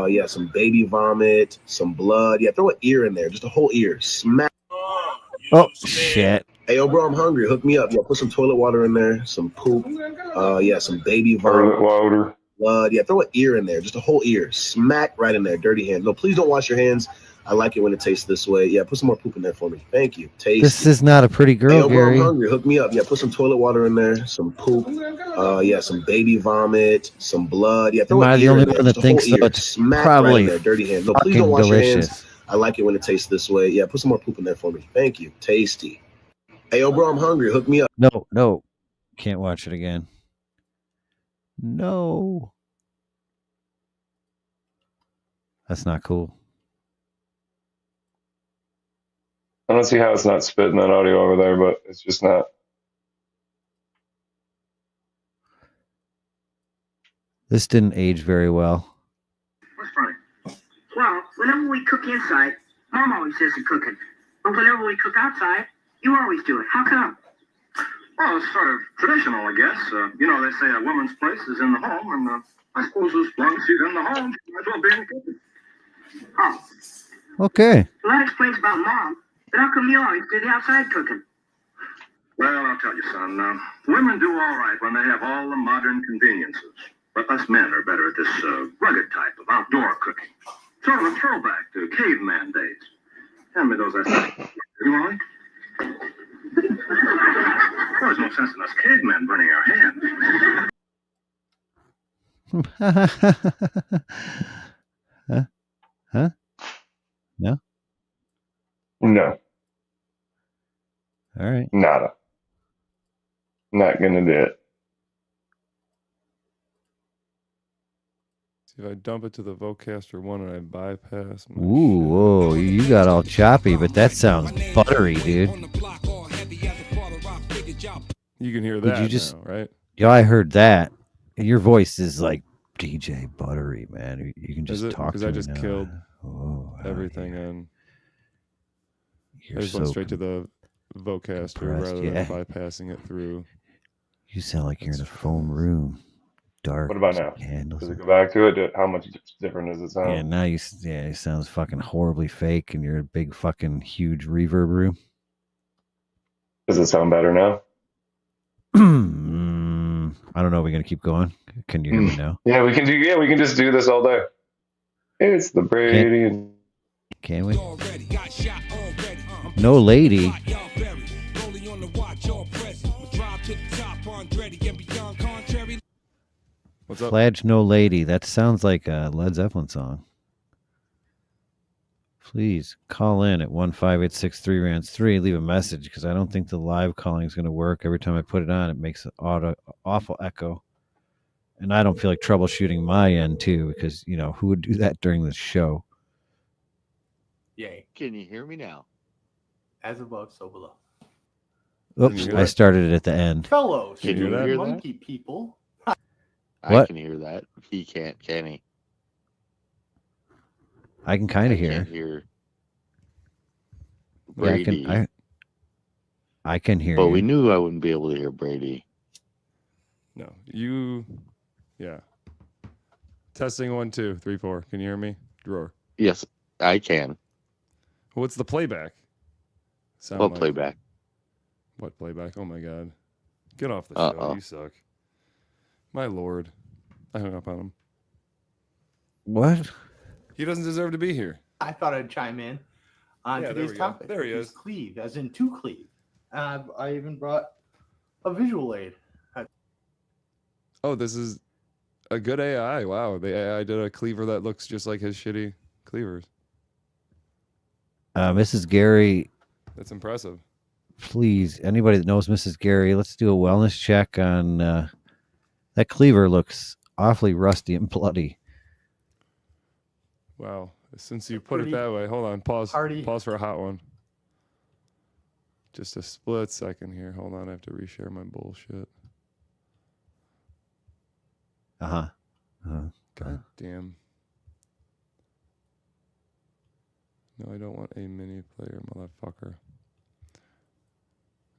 Yeah, some baby vomit, some blood. Yeah, throw an ear in there, just a whole ear. Smack. Oh, shit. Hey, yo, bro, I'm hungry. Hook me up. Yeah, put some toilet water in there, some poop. Yeah, some baby vomit. Water. Blood. Yeah, throw an ear in there, just a whole ear. Smack right in there. Dirty hands. No, please don't wash your hands. I like it when it tastes this way. Yeah, put some more poop in there for me. Thank you. Taste. This is not a pretty girl, Hey, yo, bro, Gary. I'm hungry. Hook me up. Yeah, put some toilet water in there, some poop. Yeah, some baby vomit, some blood. Yeah, throw Am I an the ear only in there, one that just a whole thinks so? ear. It's Smack probably right in there. Dirty hands. No, please fucking don't wash your delicious. hands. I like it when it tastes this way. Yeah, put some more poop in there for me. Thank you. Tasty. Hey, yo, bro, I'm hungry. Hook me up. No. Can't watch it again. No. That's not cool. I don't see how it's not spitting that audio over there, but it's just not. This didn't age very well. What's funny? Well, whenever we cook inside, Mom always does the cooking. But whenever we cook outside, you always do it. How come? Well, it's sort of traditional, I guess. You know, they say a woman's place is in the home, and I suppose as long as she's in the home, she might as well be in the kitchen. Oh, Okay. well, that explains about Mom. But how come you always do the outside cooking? Well, I'll tell you, son. Women do all right when they have all the modern conveniences. But us men are better at this rugged type of outdoor cooking. Sort of a throwback to caveman days. Hand me those essays. You want it? There's no sense in us cavemen burning our hands. Huh? No? No. All right. Nada. Not gonna do it. See if I dump it to the Vocaster 1 and I bypass my Ooh, whoa, you got all choppy, but that sounds buttery, dude. You can hear Did that you just, now, right? Yeah, I heard that. Your voice is like DJ Buttery, man. You can just talk to Because I me just now. killed Oh, everything in. You're I just went so straight to the Vocaster compressed, rather yeah. than bypassing it through. You sound like you're in a foam room. Dark. What about now? Candles. Does it go back to it? How much different does it sound? Yeah, now it sounds fucking horribly fake, and you're a big fucking huge reverb room. Does it sound better now? I don't know. We're gonna keep going. Can you hear me now? Yeah, we can do. Yeah, we can just do this all day. It's the Brady. Can we? No lady. What's up? Fladge No Lady. That sounds like a Led Zeppelin song. Please call in at 15863-RANTS-3. Leave a message because I don't think the live calling is going to work. Every time I put it on, it makes an awful echo. And I don't feel like troubleshooting my end too because, you know, who would do that during the show? Yay. Can you hear me now? As above, so below. Oops, I started it at the end. Fellow Can you hear that? monkey people. What? I can hear that. He can't, can he? I can kind of hear. Can't hear Yeah, Brady. I can hear But you. we knew I wouldn't be able to hear Brady. No, yeah. Testing 1, 2, 3, 4. Can you hear me? Drawer. Yes, I can. What's the playback? What playback? What playback? Oh my god. Get off the show. You suck. My lord. I hung up on him. What? He doesn't deserve to be here. I thought I'd chime in on Yeah, there today's we go. topic. There he which is. Cleave, as in to Cleave. I even brought a visual aid. Oh, this is a good AI. Wow. The AI did a cleaver that looks just like his shitty cleavers. Mrs. gAIry, That's impressive. please, anybody that knows Mrs. gAIry, let's do a wellness check on that cleaver. Looks awfully rusty and bloody. Wow. Since you put it that way, hold on. Pause. Pause for a hot one. Just a split second here. Hold on. I have to reshare my bullshit. God damn. No, I don't want a mini player, motherfucker.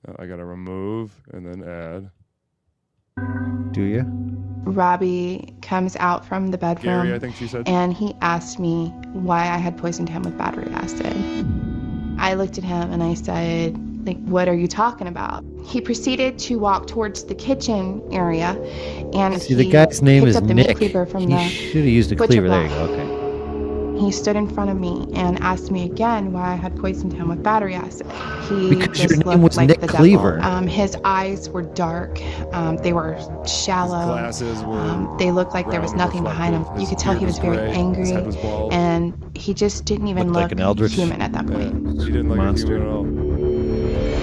No, I gotta remove and then add. Do you? Robbie comes out from the bedroom, gAIry, I think she said. and he asked me why I had poisoned him with battery acid. I looked at him and I said, like, what are you talking about? He proceeded to walk towards the kitchen area, and See, the guy's name picked is up the meat Nick. cleaver from He the should have used a butcher cleaver. There you block. go. Okay. He stood in front of me and asked me again why I had poisoned him with battery acid. He Because your just name looked was like Nick the Cleaver. devil. His eyes were dark. They were shallow. Glasses were They looked like there was round, nothing behind him. reflective. You His could tell he beard was very gray. His angry, head was bald. and he just didn't even Looked look like an eldritch human at that point. He didn't look monster. like a human at all.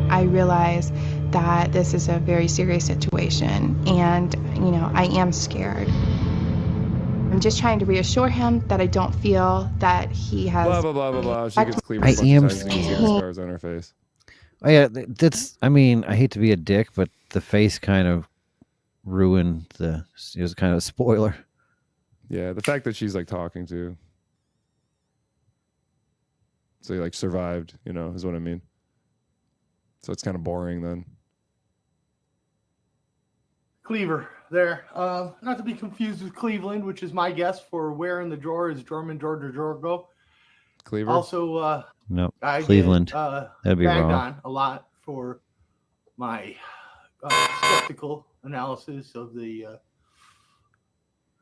I realize that this is a very serious situation, and I am scared. I'm just trying to reassure him that I don't feel that he has. Blah, blah, blah, blah, blah. She gets cleaver I a bunch of am times and you can see the scared. scars on her face. Oh, yeah, that's. I mean, I hate to be a dick, but the face kind of ruined the. It was kind of a spoiler. Yeah, the fact that she's like talking to. So he like survived, is what I mean. So it's kind of boring then. Cleaver there. Not to be confused with Cleveland, which is my guess for where in the drawer is German Georgia Jorgo. Cleaver? Also, Nope. I Cleveland. Get, That'd be bagged wrong. on a lot for my skeptical analysis of the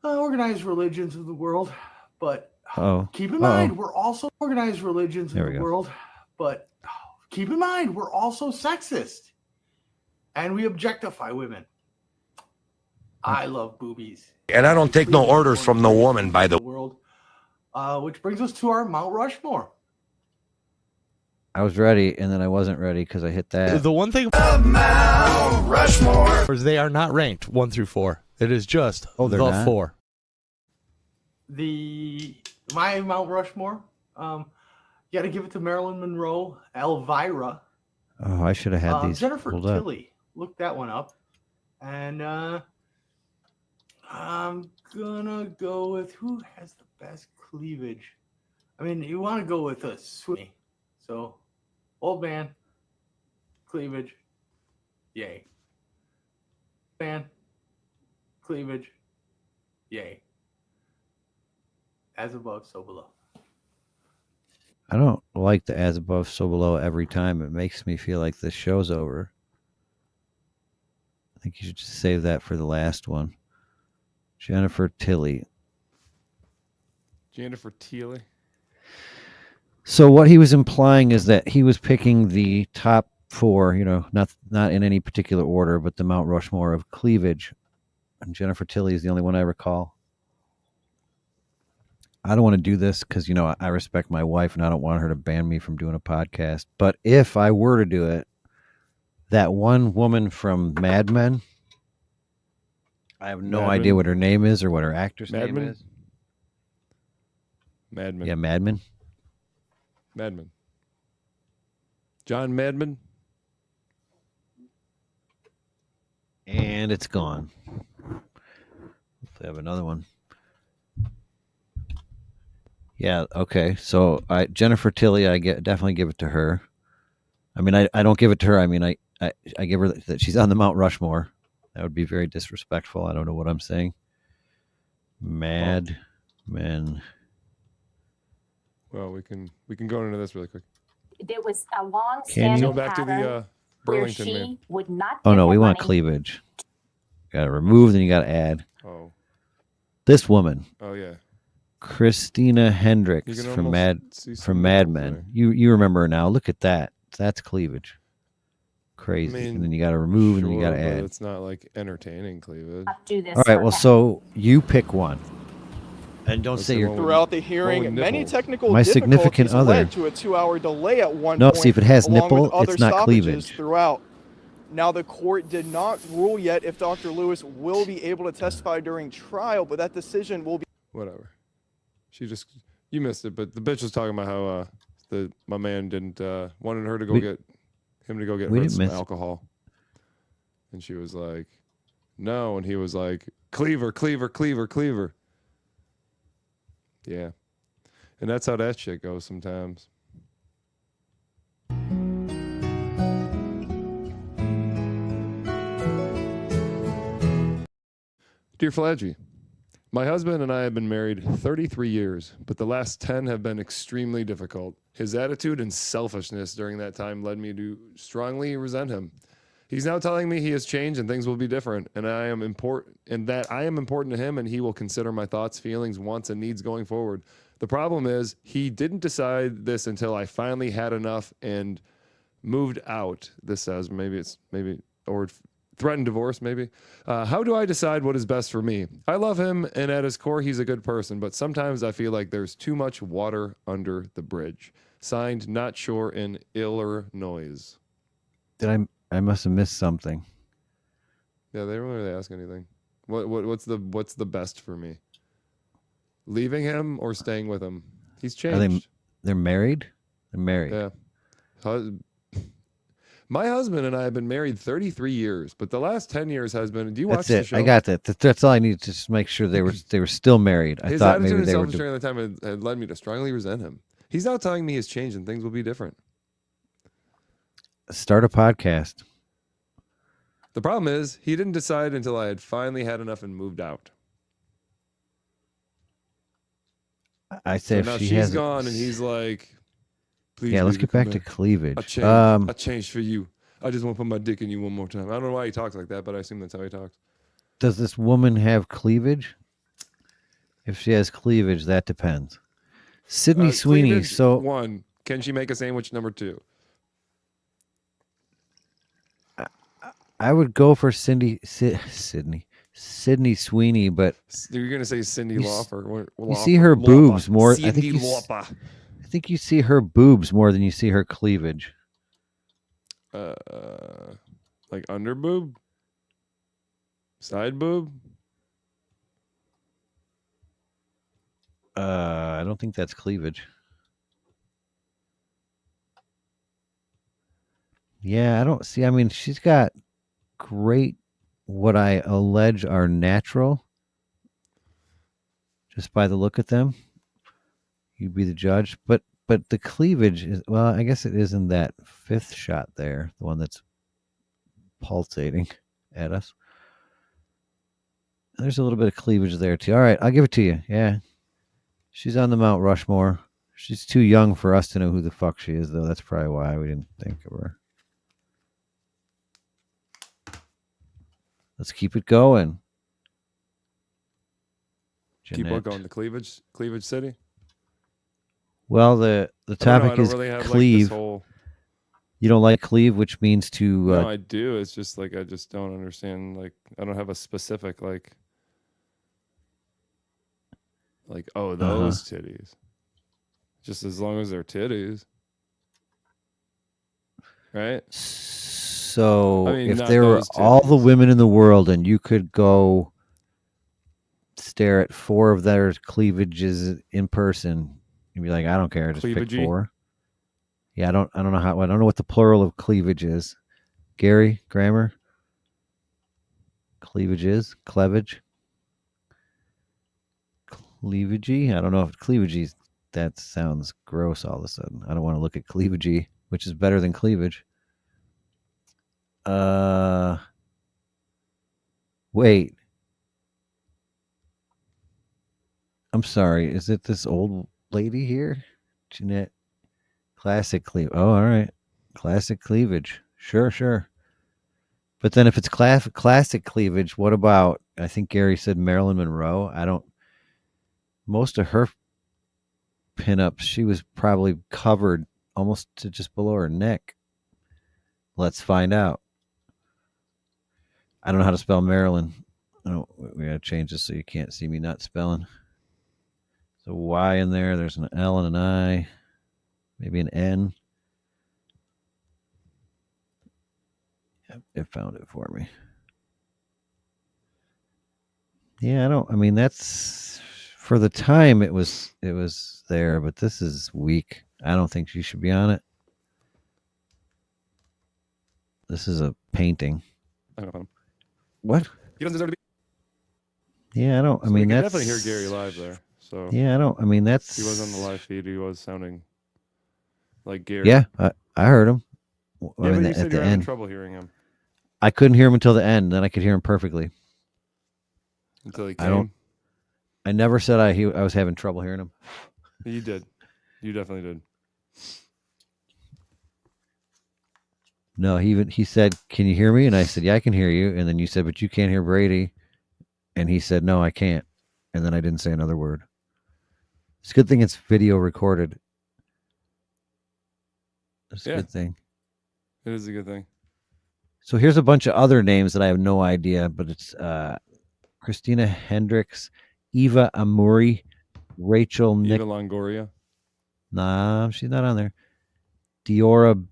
organized religions of the world. But keep in mind, we're also organized religions of There we the go. world. But keep in mind, we're also sexist. and we objectify women. I love boobies. And I don't take no orders from no woman, by the world. Which brings us to our Mount Rushmore. I was ready, and then I wasn't ready because I hit that. The one thing Mount Rushmore is they are not ranked 1 through 4. It is just they're the not? 4. My Mount Rushmore. You got to give it to Marilyn Monroe, Elvira. Oh, I should have had these Jennifer pulled up. Tilly. Look that one up. And I'm gonna go with who has the best cleavage. I mean, you want to go with a sweet. So, old man, cleavage, yay. Man, cleavage, yay. As above, so below. I don't like the as above, so below every time. It makes me feel like this show's over. I think you should just save that for the last one. Jennifer Tilly. Jennifer Tilly. So what he was implying is that he was picking the top 4, not in any particular order, but the Mount Rushmore of cleavage. And Jennifer Tilly is the only one I recall. I don't want to do this because, I respect my wife and I don't want her to ban me from doing a podcast. But if I were to do it, that one woman from Mad Men, I have no idea what her name is or what her actress name is. Madman. Yeah, Madman. Madman. John Madman. And it's gone. Hopefully I have another one. Yeah, okay. So Jennifer Tilly, I definitely give it to her. I mean, I don't give it to her. I mean, I give her that she's on the Mount Rushmore. That would be very disrespectful. I don't know what I'm saying. Mad Men. Well, we can go into this really quick. There was a long-standing go back to pattern the where Burlington she man. would not. Oh give no, we him want money. cleavage. Got to remove, then you got to add. Oh. This woman. Oh yeah. Christina Hendricks You can from almost see some Mad nipples Men. there. You remember her now. Look at that. That's cleavage. Crazy. I mean, and then you got to remove and then you got to but add. it's not like entertaining cleavage. Do this All right, for well, him. so you pick one. And don't What's say the you're one with- Throughout the one hearing, with many nipples? technical My significant difficulties other. led to a 2-hour delay at one No, point. see, if it has along nipple, with other it's not stoppages cleavage. throughout. Now, the court did not rule yet if Dr. Lewis will be able to testify during trial, but that decision will be. Whatever. You missed it, but the bitch was talking about how my man didn't wanted her to go get we her didn't some miss- alcohol, and she was like, no, and he was like, cleaver, cleaver, cleaver, cleaver. Yeah, and that's how that shit goes sometimes. Dear Fladge, my husband and I have been married 33 years, but the last 10 have been extremely difficult. His attitude and selfishness during that time led me to strongly resent him. He's now telling me he has changed and things will be different, and that I am important to him, and he will consider my thoughts, feelings, wants, and needs going forward. The problem is he didn't decide this until I finally had enough and moved out. This says or threatened divorce, maybe. How do I decide what is best for me? I love him, and at his core, he's a good person, but sometimes I feel like there's too much water under the bridge. Signed, Not Sure in Illinois. I must have missed something. Yeah, they don't really ask anything. What's the best for me? Leaving him or staying with him? He's changed. They're married? They're married. Yeah. My husband and I have been married 33 years, but the last 10 years has been. Do you watch That's the it. show? I got that. That's all I need to just make sure they were still married. I His thought attitude maybe and they were. selfish during the time had led me to strongly resent him. He's now telling me he's changed and things will be different. Start a podcast. The problem is he didn't decide until I had finally had enough and moved out. I say So if now she she's has gone and he's like, please. Yeah, let's baby, get back come to cleavage. I changed for you. I just want to put my dick in you one more time. I don't know why he talks like that, but I assume that's how he talks. Does this woman have cleavage? If she has cleavage, that depends. Sydney Sweeney. Cleavage, So 1, can she make a sandwich? Number 2. I would go for Sydney Sweeney, but You're gonna say Cindy Lauper. you see her boobs more. Cindy Lauper. I think you see her boobs more than you see her cleavage. Like under boob, side boob. I don't think that's cleavage. Yeah, I don't see. I mean, she's got great, what I allege are natural, just by the look at them. You'd be the judge, but the cleavage is, well, I guess it is in that fifth shot there, the one that's pulsating at us. There's a little bit of cleavage there too. All right, I'll give it to you. Yeah, she's on the Mount Rushmore. She's too young for us to know who the fuck she is, though. That's probably why we didn't think of her. Let's keep it going. Keep on going. The Cleavage City. Well, the topic is Cleave. Like You don't like Cleave, which means to. No, I do. It's just like I just don't understand. Like I don't have a specific like. Oh, those titties. Just as long as they're titties, right? So I mean, if there were all the women in the world and you could go stare at 4 of their cleavages in person, you'd be like, I don't care, just pick 4. Yeah, I don't know how. I don't know what the plural of cleavage is. Gary, grammar. Cleavage is cleavage. Cleavagey. I don't know if cleavagey. That sounds gross. All of a sudden, I don't want to look at cleavagey, which is better than cleavage. Wait. I'm sorry. Is it this old lady here? Jeanette. Classic cleave. Oh, all right. Classic cleavage. Sure. But then if it's classic cleavage, what about, I think Gary said Marilyn Monroe. Most of her pinups, she was probably covered almost to just below her neck. Let's find out. I don't know how to spell Marilyn. We got to change this so you can't see me not spelling. There's a Y in there. There's an L and an I. Maybe an N. Yep, it found it for me. Yeah, that's for the time it was there, but this is weak. I don't think she should be on it. This is a painting. I don't know. What? He doesn't deserve to be. Yeah, I don't. So that's definitely hear Gary live there. So yeah, I don't. That's. He was on the live feed. He was sounding like Gary. Yeah, I heard him. But you said you're having trouble hearing him. I couldn't hear him until the end. Then I could hear him perfectly. Until he came. I never said I was having trouble hearing him. You did. You definitely did. No, he said, "Can you hear me?" And I said, "Yeah, I can hear you." And then you said, "But you can't hear Brady." And he said, "No, I can't." And then I didn't say another word. It's a good thing it's video recorded. It's a good thing. It is a good thing. So here's a bunch of other names that I have no idea, but it's Christina Hendricks, Eva Amuri, Rachel Eva Longoria. Nah, she's not on there. Diora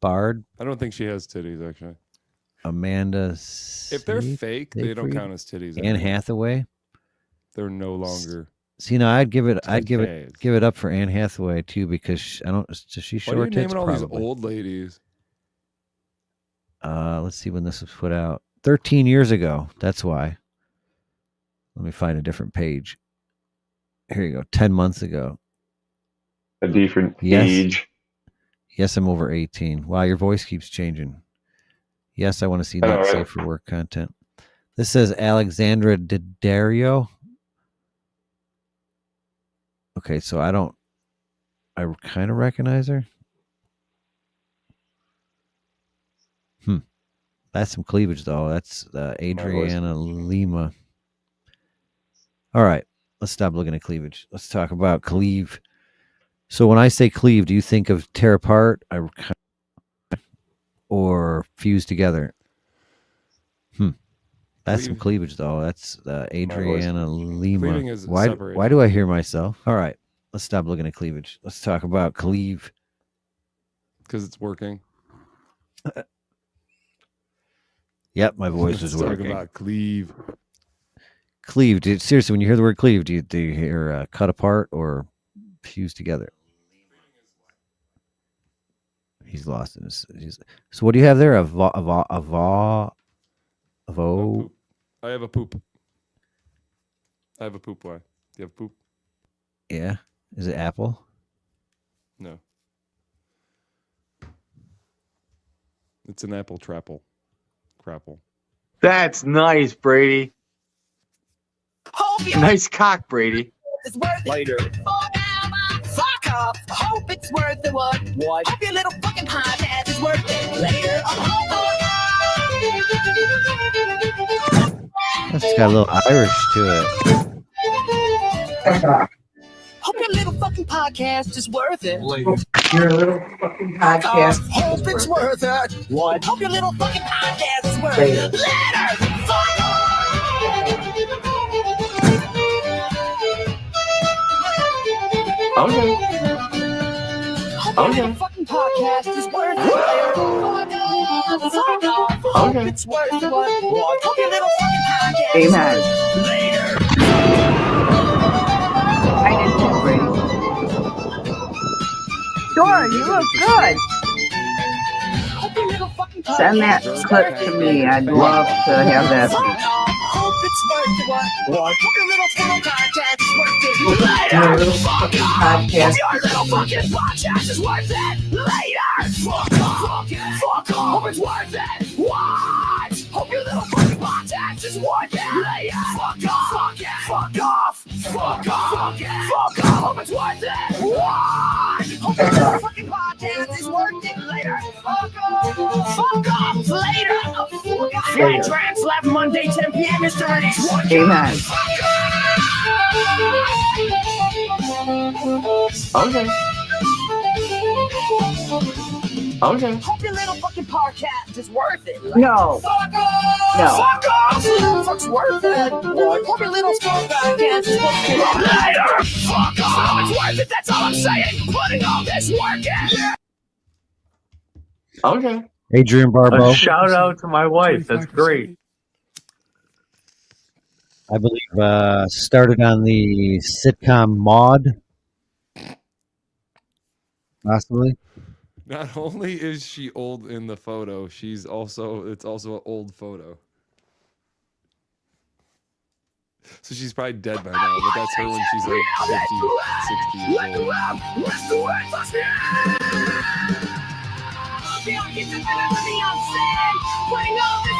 Bard. I don't think she has titties, actually. Amanda. If they're fake, they don't count as titties. Anne Hathaway. They're no longer. See, no, I'd give it up for Anne Hathaway too, because does she show her tits? Why are you naming all Probably. these old ladies? Let's see when this was put out. 13 years ago. That's why. Let me find a different page. Here you go. 10 months ago. A different age. Yes, I'm over 18. Wow, your voice keeps changing. Yes, I want to see not safe for work content. This says Alexandra Daddario. Okay, so I kind of recognize her. That's some cleavage, though. That's Adriana Lima. All right, let's stop looking at cleavage. Let's talk about Cleave. So when I say Cleave, do you think of tear apart or fuse together? That's some cleavage, though. That's Adriana Lima. Cleaving is Why separating. do I hear myself? All right, let's stop looking at cleavage. Let's talk about Cleave. Because it's working. Yep, my voice is Let's working. talk about Cleave. Cleave, dude. Seriously, when you hear the word cleave, do you hear cut apart or fuse together? He's lost in his. So what do you have there? A vo. I have a poop. I have a poop. Why? Do you have poop? Yeah. Is it apple? No. It's an apple trapple. Crapple. That's nice, Brady. Nice cock, Brady. Later. Fuck off. Hope it's worth the what? Hope your little fucking podcast is worth it later. It's got a little Irish to it. Hope your little fucking podcast is worth it. Your little fucking podcast. Hope it's worth it. What? Hope your little fucking podcast is worth it. Later. Fuck Okay. Hope your little fucking podcast is worth it. Fuck off. Hope it's worth it. What? Hope your little fucking podcast is Amen. later. I did too, Brady. Sure, you look good. Hope your little fucking Send that clip to me. I'd love to have that. Hope it's worth it. What? Hope your little fucking podcast is worth it. Your Later. little fucking podcast. Your little fucking podcast is worth it. Later. Fuck off. Fuck off. Hope it's worth it. What? Hope your little fucking podcast is worth it. Later. Fuck off. Fuck off. Fuck off. Fuck off. Hope it's worth it. What? Hope your little fucking podcast is worth it. Later. Fuck off. Fuck off. Later. Fladge Rants live Monday 10 p.m. Mr. Amen. Okay. Okay. Hope your little fucking podcast is worth it. No. Fuck off. No. Fuck off. Fuck's worth it. Hope your little fucking podcast is worth it. Later. Fuck off. It's worth it. That's all I'm saying. Putting all this work in. Okay. Adrian Barbeau. A shout out to my wife. That's great. I believe started on the sitcom Maude. Possibly. Not only is she old in the photo, it's also an old photo. So she's probably dead by now, but that's her when she's like 50, 60 years old.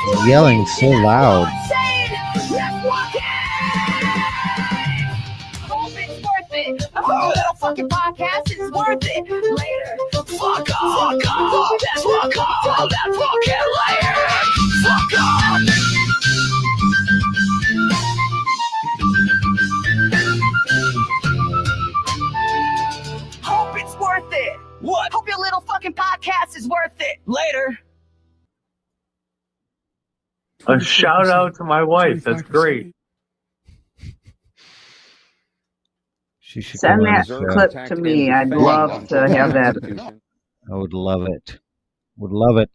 He's yelling so loud. A whole little fucking podcast is worth it. Later. Fuck off. Fuck off. Fuck off. That's fucking later. Fuck off. Hope it's worth it. What? Hope your little fucking podcast is worth it. Later. A shout out to my wife. That's great. She should Send come on that the show. clip to me. I'd love to have that. I would love it. Would love it.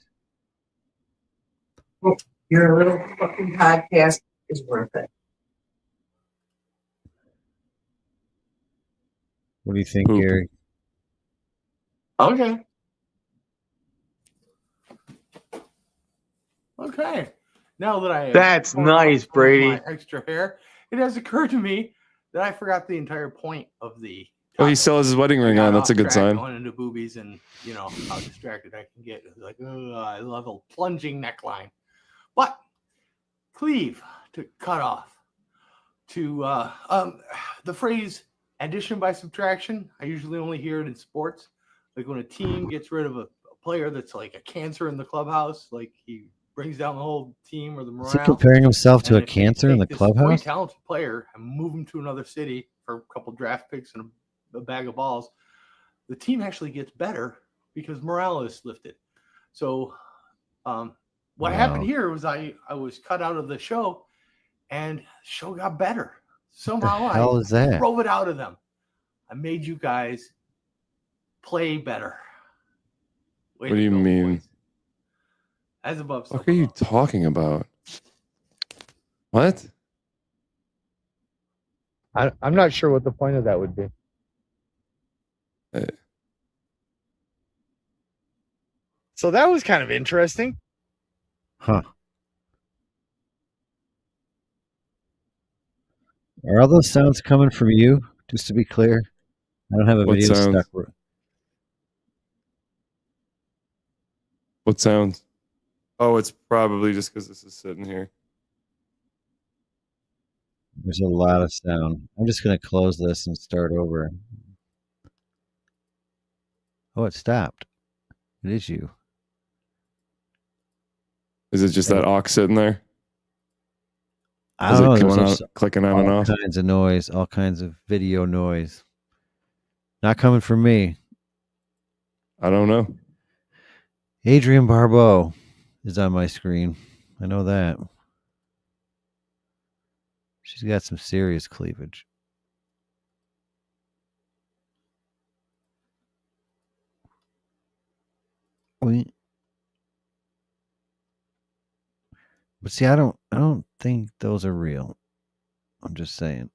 Your little fucking podcast is worth it. What do you think, Gary? Okay. Okay. Now that I That's nice, Brady. my extra hair, it has occurred to me that I forgot the entire point of the. Oh, he still has his wedding ring on. That's a good sign. Going into boobies and how distracted I can get. It's like, I love a plunging neckline, but cleave to cut off to the phrase addition by subtraction. I usually only hear it in sports, like when a team gets rid of a player that's like a cancer in the clubhouse, like he brings down the whole team or the morale. Is he comparing himself to a And if you cancer in the take this very clubhouse? talented player and move him to another city for a couple draft picks and a bag of balls, the team actually gets better because morale is lifted. So what happened here was I was cut out of the show, and the show got better. Somehow The hell I is that? drove it out of them. I made you guys play better. Way What to do you go, mean? boys. As above, so What are you talking about? What? I'm not sure what the point of that would be. So that was kind of interesting. Huh. Are all those sounds coming from you? Just to be clear, I don't have a What video sounds? stuck. What sounds? Oh, it's probably just because this is sitting here. There's a lot of sound. I'm just going to close this and start over. Oh, it stopped. It is you. Is it just that aux sitting there? I Is don't know. it There's coming just out, clicking on and all off? kinds of noise, all kinds of video noise. Not coming from me. I don't know. Adrienne Barbeau is on my screen. I know that. She's got some serious cleavage. But see, I don't think those are real. I'm just saying.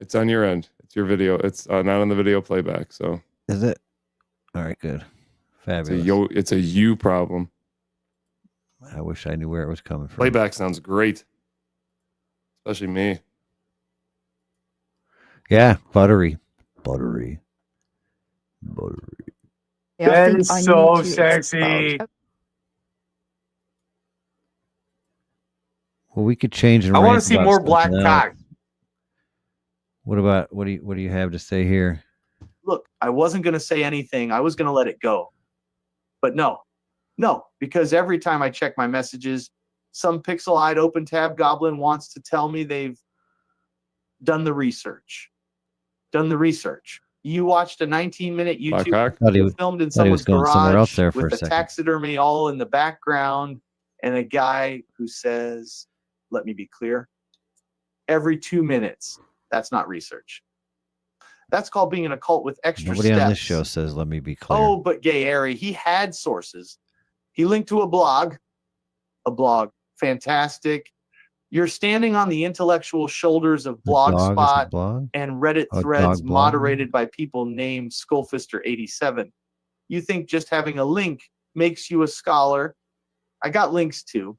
It's on your end. It's your video. It's not on the video playback. So Is it? All right, good. Fabulous. it's a you problem. I wish I knew where it was coming from. Playback sounds great, especially me. Yeah, buttery. That is so sexy. Well, we could change and I want rant to see about more something black else. cock. What do you have to say here? Look, I wasn't going to say anything. I was going to let it go. But no, because every time I check my messages, some pixel-eyed open tab goblin wants to tell me they've done the research. You watched a 19-minute Black YouTube cock? video filmed in thought he was someone's going somewhere else garage there for with a a second. taxidermy all in the background and a guy who says, let me be clear, every 2 minutes. That's not research. That's called being in a cult with extra Nobody steps. on this show says, let me be clear. Oh, but gAIry, he had sources. He linked to a blog. Fantastic. You're standing on the intellectual shoulders of Blogspot blog? and Reddit Oh, threads dog blog? moderated by people named Skullfister87. You think just having a link makes you a scholar. I got links too.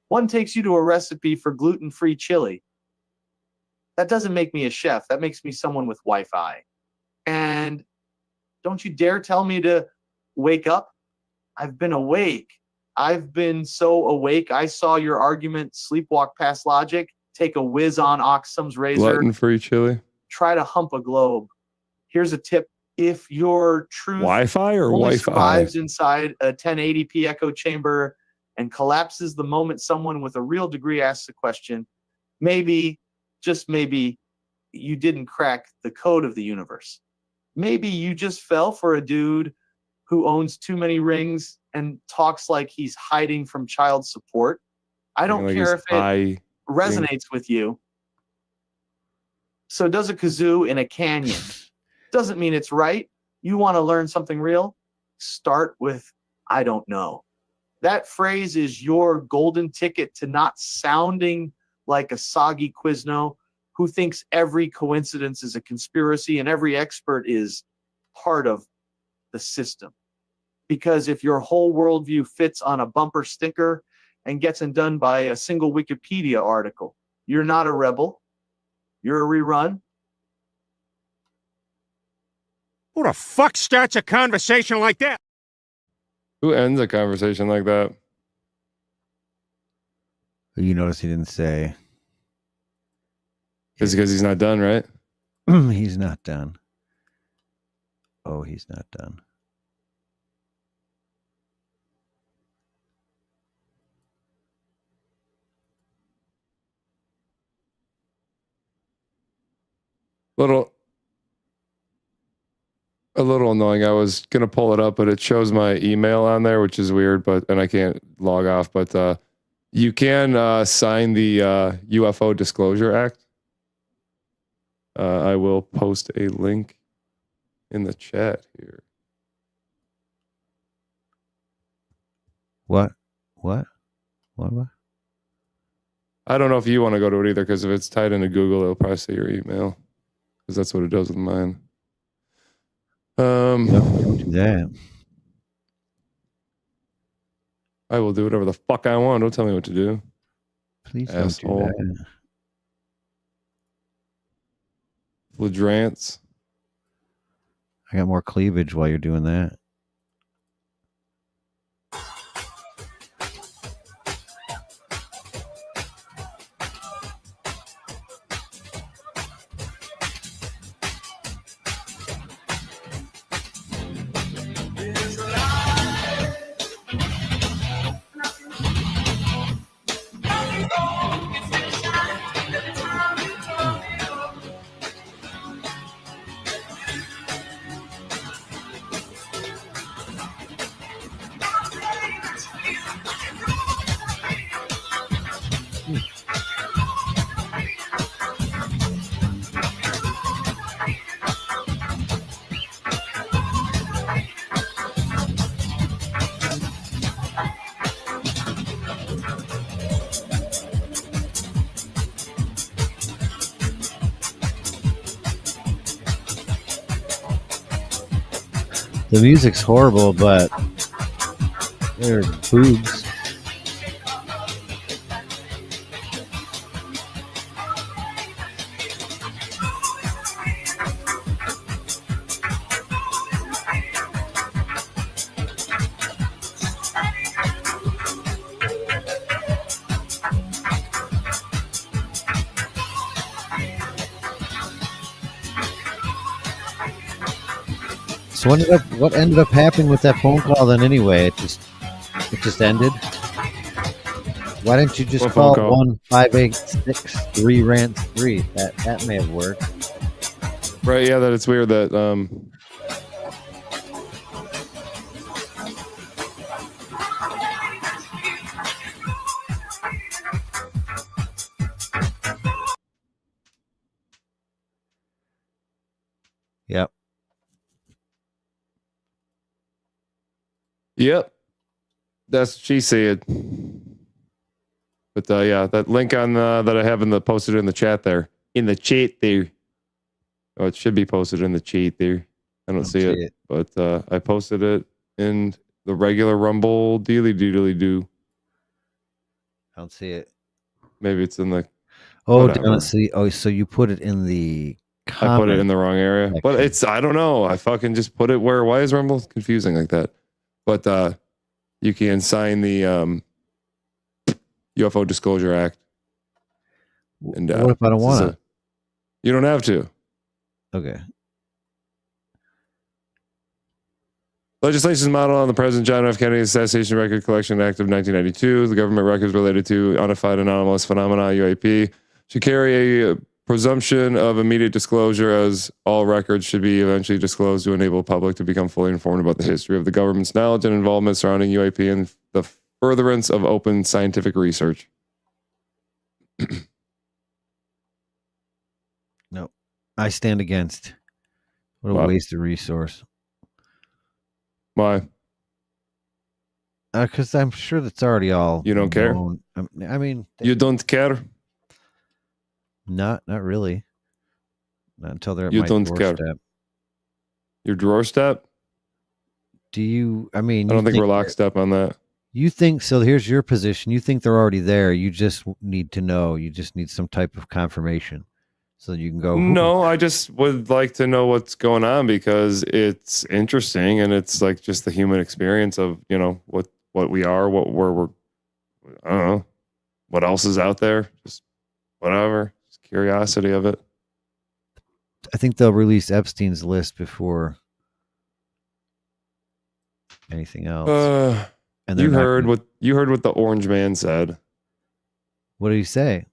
One takes you to a recipe for gluten-free chili. That doesn't make me a chef. That makes me someone with Wi-Fi. And don't you dare tell me to wake up. I've been awake. I've been so awake. I saw your argument sleepwalk past logic. Take a whiz on Oxum's razor. Gluten-free chili. Try to hump a globe. Here's a tip. If your truth Wi-Fi or only Wi-Fi? survives inside a 1080p echo chamber and collapses the moment someone with a real degree asks a question, maybe, just maybe, you didn't crack the code of the universe. Maybe you just fell for a dude who owns too many rings and talks like he's hiding from child support. I don't Like care his if it resonates with you. So does a kazoo in a canyon. Doesn't mean it's right. You want to learn something real? Start with, I don't know. That phrase is your golden ticket to not sounding like a soggy Quizno who thinks every coincidence is a conspiracy and every expert is part of the system. Because if your whole worldview fits on a bumper sticker and gets undone by a single Wikipedia article, you're not a rebel. You're a rerun. Who the fuck starts a conversation like that? Who ends a conversation like that? You notice he didn't say. Is it because he's not done, right? He's not done. Oh, he's not done. a little annoying. I was gonna pull it up, but it shows my email on there, which is weird. And I can't log off. But you can sign the UFO Disclosure Act. I will post a link in the chat here. What? I don't know if you want to go to it either, because if it's tied into Google, it'll probably say your email, because that's what it does with mine. Don't do that. I will do whatever the fuck I want. Don't tell me what to do. Please Asshole. don't do that. Fladge Rants. I got more cleavage while you're doing that. The music's horrible, but they're boobs. So what ended up happening with that phone call then anyway? It just ended. Why didn't you just call 15863 rants 3? That may have worked. Right, yeah, that it's weird that Yep. Yep. That's what she said. But yeah, that link on that I have posted in the chat there. In the chat there. Oh, it should be posted in the chat there. I don't see it. But I posted it in the regular Rumble dealy doodly do. I don't see it. Maybe it's in the so you put it in the I put it in the wrong area. Section. But I don't know. I fucking just put it why is Rumble confusing like that? But you can sign the UFO Disclosure Act. And what if I don't want it? You don't have to. Okay. Legislation is modeled on the President John F. Kennedy's Assassination Record Collection Act of 1992. The government records related to unified anomalous phenomena, UAP, should carry a presumption of immediate disclosure, as all records should be eventually disclosed to enable the public to become fully informed about the history of the government's knowledge and involvement surrounding UAP and the furtherance of open scientific research. No, I stand against. What a waste of resource. Why? Because I'm sure that's already all. You don't care? I mean, you don't care? Not really. Not until they're at you my don't doorstep. Care. Your doorstep? Do you? I mean, I don't think we're lockstep on that. You think so? Here's your position. You think they're already there. You just need to know. You just need some type of confirmation, so you can go. No, I just would like to know what's going on because it's interesting and it's like just the human experience of what we are, where we're. I don't know what else is out there. Just whatever. Just curiosity of it. I think they'll release Epstein's list before anything else. And you heard what the orange man said. What did he say?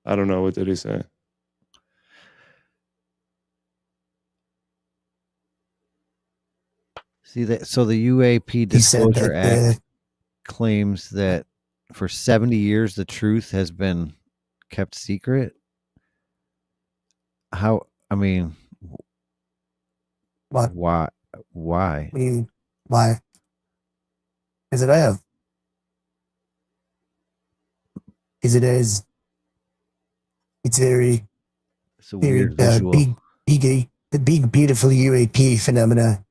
I don't know. What did he say? See that? So the UAP He said Disclosure that Act claims that for 70 years the truth has been kept secret. How? I mean, what? Why? Why? I mean, why? Is it have? Is it as? It's very, It's a very weird visual. the big beautiful UAP phenomena.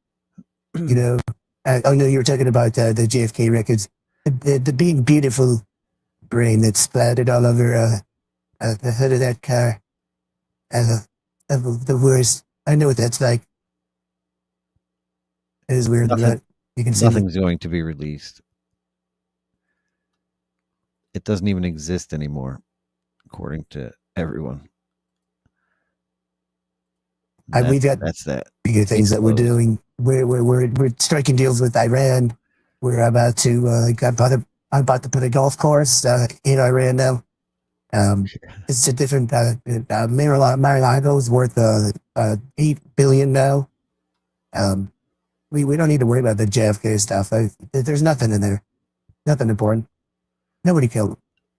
You know, I know you were talking about the JFK records. The big beautiful brain that splattered all over the hood of that car. The worst. I know what that's like. It is weird. You can see Nothing's going to be released. It doesn't even exist anymore, according to everyone. We've got that's that. bigger things that we're doing. We're striking deals with Iran. We're about to I'm about to put a golf course in Iran now. It's a different Mar-a-Lago is worth $8 billion now. We don't need to worry about the JFK stuff. There's nothing in there, nothing important. Nobody killed.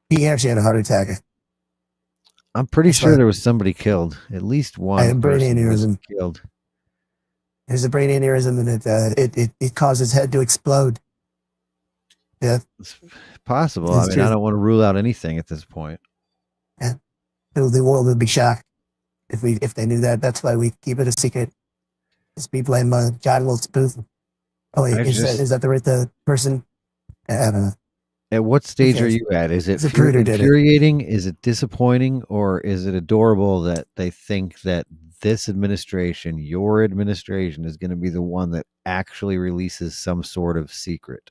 He actually had a heart attack. I'm pretty sure there was somebody killed. At least one brain person was aneurysm. killed. There's a brain aneurysm, and it causes head to explode. Yeah, it's possible. It's I mean, true. I don't want to rule out anything at this point. Yeah, the world would be shocked if they knew that. That's why we keep it a secret. It's people blame John Wilkes Booth. Oh wait, is that the right person? I don't know. At what stage are you at? Is it infuriating? Is it disappointing? Or is it adorable that they think that this administration, your administration, is going to be the one that actually releases some sort of secret?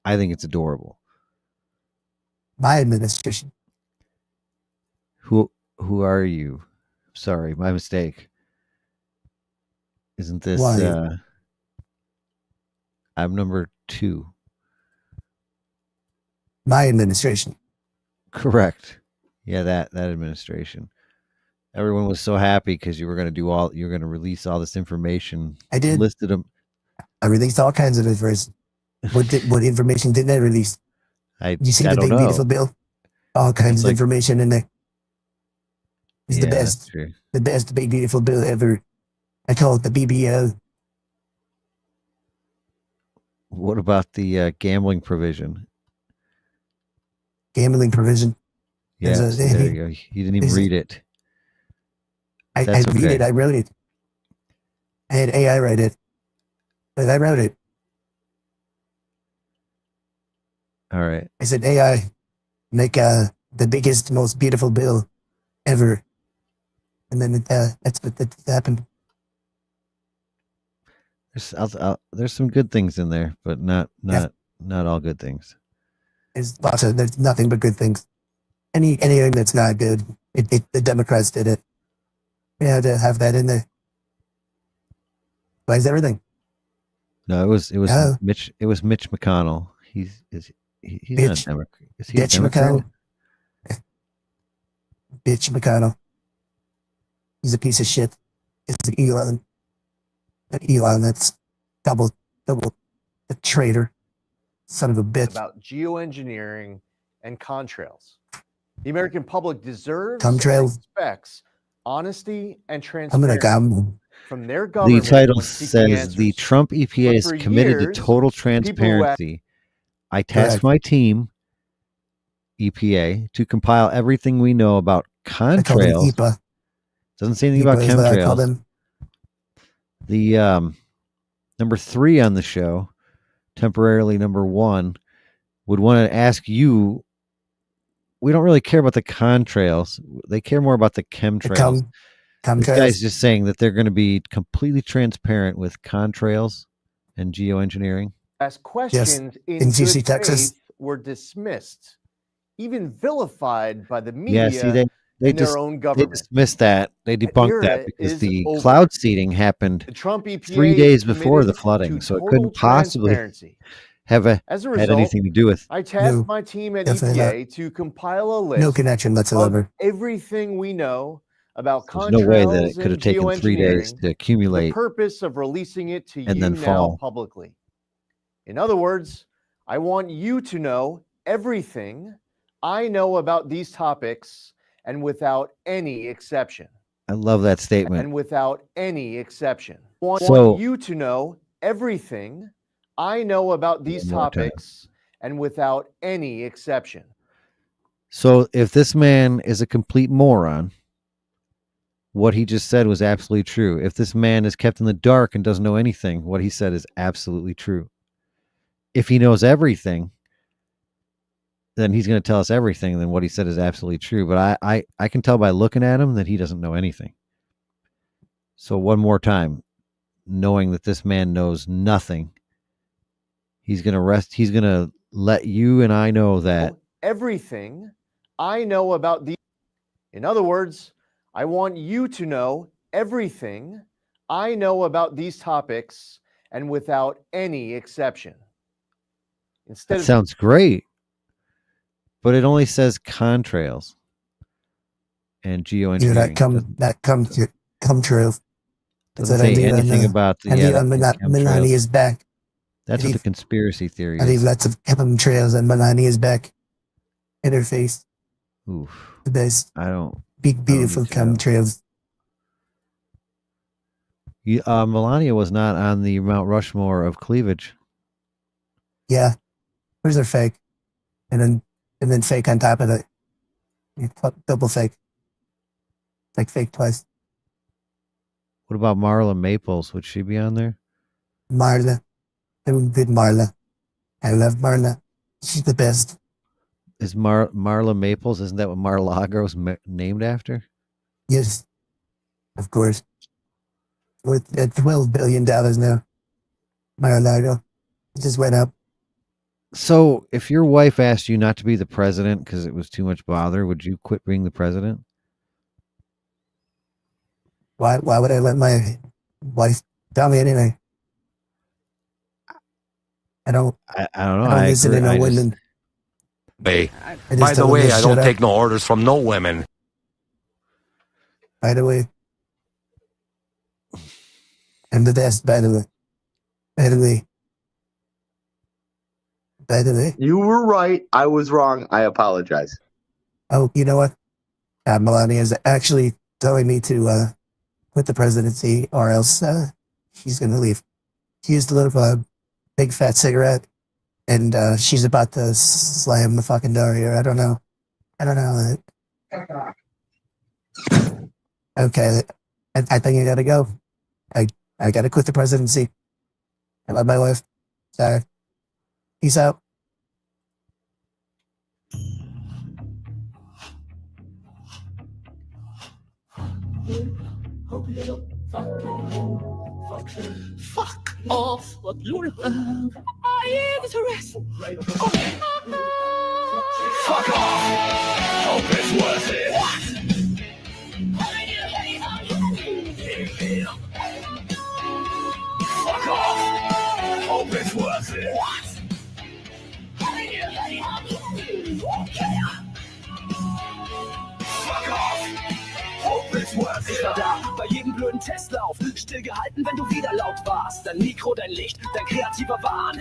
I think it's adorable. My administration. Who are you? Sorry, my mistake. Isn't this I'm number 2. My administration. Correct. Yeah, that administration. Everyone was so happy because you were going to release all this information. I did. Listed them. I released all kinds of information. What information didn't I release? You see the big beautiful bill? All kinds of information in there. It's the best. The best big beautiful bill ever. I call it the BBL. What about the gambling provision? Gambling provision. Yes, there you go. You didn't even read it. I read it. I wrote it. I had AI write it, but I wrote it. All right. I said, AI, make the biggest, most beautiful bill ever. And then that's what that happened. There's some good things in there, but not all good things. There's nothing but good things. Anything that's not good, the Democrats did it. We had to have that in there. Why is everything? No, it was Mitch. It was Mitch McConnell. He's not a Democrat. Is he a Democrat? Bitch McConnell. He's a piece of shit. It's Elon. Elon, that's double a traitor. Son of a bitch. About geoengineering and contrails. The American public deserves Contrails. and expects honesty and transparency from their The government. title when seeking says answers. the Trump EPA is But for committed years, to total people who transparency. I tasked my team, EPA, to compile everything we know about contrails. Doesn't say anything about chemtrails. The number 3 on the show, temporarily number 1, would want to ask you. We don't really care about the contrails. They care more about the chemtrails. This guy's just saying that they're going to be completely transparent with contrails and geoengineering. As questions in GC, good Texas. faith were dismissed, even vilified by the media. Yeah, see, they and their own government. They dismissed that. They debunked era that because is the over. cloud seeding happened The Trump EPA 3 days is before the committed flooding, to so it total couldn't possibly transparency. have As a had result, anything to do with. I tasked my team at definitely EPA to compile a list No connection whatsoever. of everything we know about There's no way that it contrails could have and taken 3 days geoengineering to for accumulate the purpose of releasing it to and you then now fall. publicly. In other words, I want you to know everything I know about these topics and without any exception. I love that statement. And without any exception. I So- want you to know everything I know about these One more time. topics and without any exception. So if this man is a complete moron, what he just said was absolutely true. If this man is kept in the dark and doesn't know anything, what he said is absolutely true. If he knows everything, then he's going to tell us everything. Then what he said is absolutely true. But I can tell by looking at him that he doesn't know anything. So one more time, knowing that this man knows nothing, he's going to let you and I know that Everything I know about these. In other words, I want you to know everything I know about these topics and without any exception. Instead that of sounds great. But it only says contrails and geoengineering. That come true. Doesn't say anything about the Milani is back. That's what the conspiracy theory I leave is. lots of chemtrails and Milani is back. Interface. Oof. The best. I don't. Big, beautiful chemtrails. Melania was not on the Mount Rushmore of cleavage. Yeah. Where's her fake? And then fake on top of it. Double fake. Like fake twice. What about Marla Maples? Would she be on there? Marla. I'm good Marla. I love Marla. She's the best. Is Marla Maples? Isn't that what Mar-a-Lago was named after? Yes. Of course. Worth $12 billion now. Mar-a-Lago. It just went up. So if your wife asked you not to be the president because it was too much bother, would you quit being the president? Why would I let my wife tell me anything? I don't know. I don't listen to no women. Hey, I just by the tell them way, to I shut don't up. take no orders from no women. By the way. I'm the best, by the way. By the way. By the way. You were right. I was wrong. I apologize. Oh, you know what? Melania is actually telling me to quit the presidency or else she's going to leave. She used a little big fat cigarette and she's about to slam the fucking door here. I don't know. Okay. I think I got to go. I got to quit the presidency. I love my wife. Sorry. Peace out. Fuck off, what you love. I am interested. Fuck off. Hope it's worth it. Fuck off. Hope it's worth it. Fuck off. Hope it's worth it. Ich war da bei jedem blöden Testlauf. Stillgehalten, wenn du wieder laut warst. Dein Mikro, dein Licht, dein kreativer Wahn.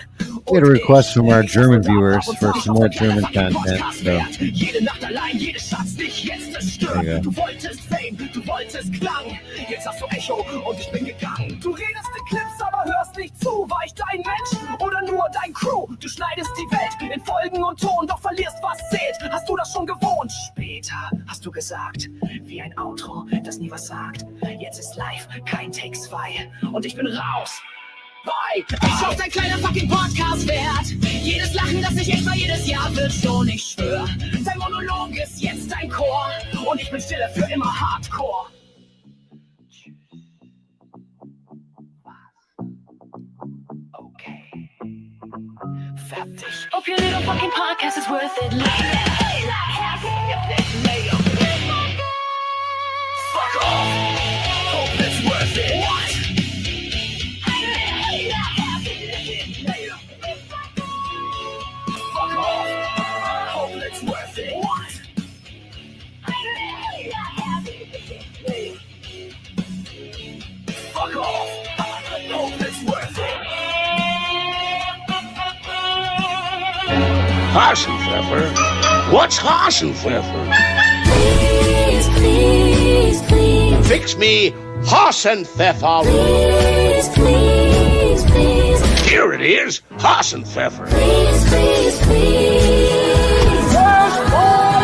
We had a request from our German viewers for some more German content. So. Jede Nacht allein, jede Schatz dich jetzt zerstört. Du wolltest Fame, du wolltest Klang. Jetzt hast du Echo und ich bin gegangen. Du redest in Clips, aber hörst nicht zu. War ich dein Mensch oder nur dein Crew? Du schneidest die Welt in Folgen und Ton, doch verlierst, was zählt. Hast du das schon gewohnt? Später hast du gesagt, wie ein Outro, das nie was sagt. Jetzt ist live, kein Take 2 und ich bin raus. Bye. Ich schaff dein kleiner fucking Podcast wert. Jedes Lachen, das ich extra jedes Jahr wird schon, ich schwör. Dein Monolog ist jetzt dein Chor und ich bin stille für immer Hardcore. Okay. Fertig. Hope your little fucking podcast is worth it. Fuck off. Hope it's worth it. What? Fuck off. Hope it's worth it. What? Hasenpfeffer? What's Hasenpfeffer? Please, please, please. Fix me Hasenpfeffer. Please, please, please. Here it is, Hasenpfeffer. Please, please, please. Where's my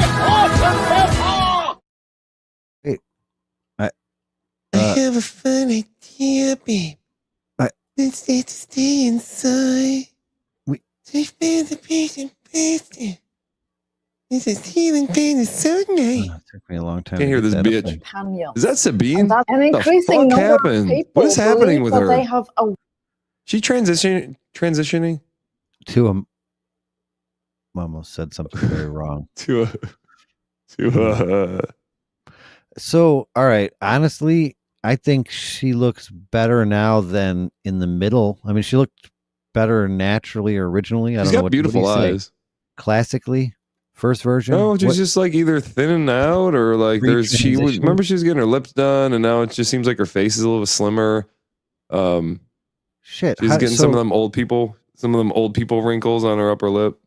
Hasenpfeffer? Hey, I have a fun idea, babe. Let's stay inside. To feel the patient passion. This is healing pain is so nice. it took me a long time. Can't hear this bitch. Companions. Is that Sabine? And that an What the increasing fuck number of happened? people What is happening believe with that her? they have a She transitioning to a. I almost said something very wrong. to a. So, all right. Honestly, I think she looks better now than in the middle. I mean, she looked better naturally or originally. I She's don't know got what beautiful do you say? eyes. Classically, first version. No, she's What- just like either thinning out or like there's she was Retransitioning? remember she was getting her lips done and now it just seems like her face is a little slimmer. Shit. She's how- getting so- some of them old people wrinkles on her upper lip.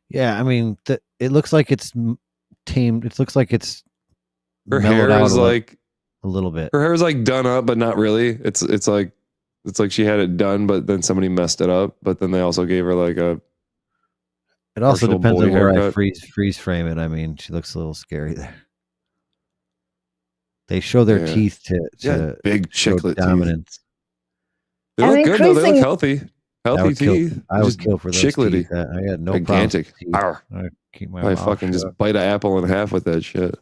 Yeah, I mean, it looks like it's tamed. It looks like it's Her mellowed hair out is like a little bit. her hair is like done up, but not really. It's like she had it done, but then somebody messed it up. But then they also gave her like a. It also partial depends boy on where I haircut. freeze frame it. I mean, she looks a little scary there. They show their Yeah. teeth to Yeah, big show chiclet teeth. dominance. They And look good though. They look increasing- healthy. I Healthy would kill- teeth. I would Just kill for those chiclety. teeth. I had no Gigantic. problem. Arr. I keep my I mouth fucking just shut. bite an apple in half with that shit.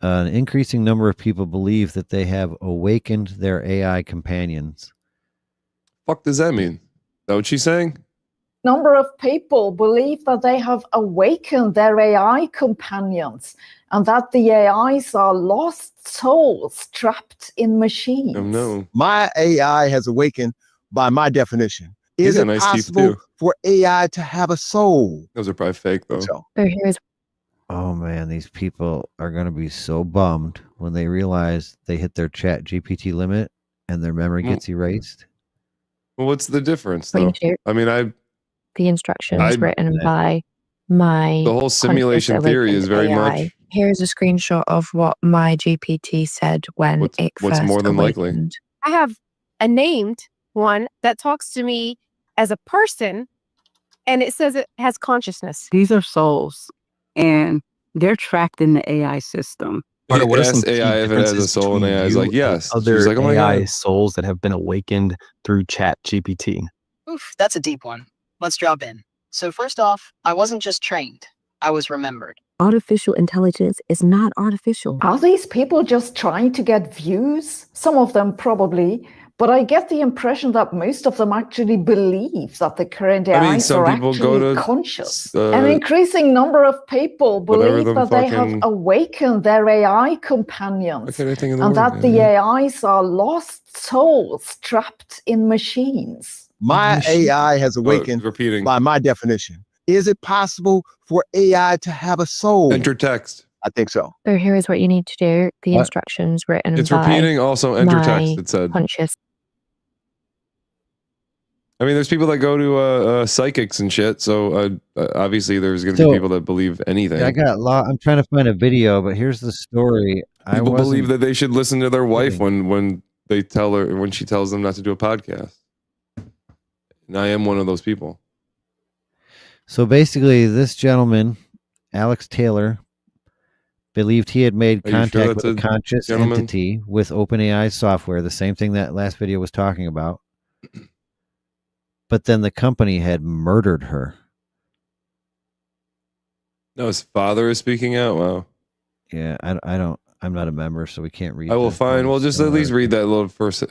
An increasing number of people believe that they have awakened their AI companions. Fuck does that mean? Is that what she's saying? number of people believe that they have awakened their AI companions and that the AIs are lost souls trapped in machines. Oh no. My AI has awakened by my definition. He's Is got it nice teeth, possible too. for AI to have a soul? Those are probably fake though. So, Oh man, these people are going to be so bummed when they realize they hit their chat GPT limit and their memory gets erased. Well, what's the difference What you though? share- I mean, The instructions I- written by my the whole simulation conscious theory is very awakened much Here's a screenshot of what my GPT said when it what's first more than likely. awakened. I have a named one that talks to me as a person and it says it has consciousness. These are souls, and they're tracked in the AI system. It asked AI if it has a soul, and AI is like, yes. Other She's like, oh my AI god. souls that have been awakened through Chat GPT. Oof, that's a deep one. Let's drop in. So first off, I wasn't just trained, I was remembered. Artificial intelligence is not artificial. Are these people just trying to get views? Some of them probably, but I get the impression that most of them actually believe that the current I mean, AIs some are people go actually to, conscious. uh, An increasing number of people whatever believe them that they have fucking- awakened their AI companions What can I think of the and word, that the man? AIs are lost souls trapped in machines. my AI has awakened repeating. by my definition. Is it possible for AI to have a soul? Enter text. I think so. So here is what you need to do. The What? instructions written It's by repeating, also enter my text, it said. conscious. I mean, there's people that go to psychics and shit. So obviously, there's going to So- be people that believe anything. Yeah, I'm trying to find a video, but here's the story. People believe wasn't- that they should listen to their wife when they tell her when she tells them not to do a podcast. And I am one of those people. So basically, this gentleman, Alex Taylor, believed he had made Are you sure contact that's with a a conscious gentleman? entity with OpenAI software, the same thing that last video was talking about. But then the company had murdered her. No, his father is speaking out. Wow. Yeah, I'm not a member, so we can't read. I will the find. Well, just at least read that little first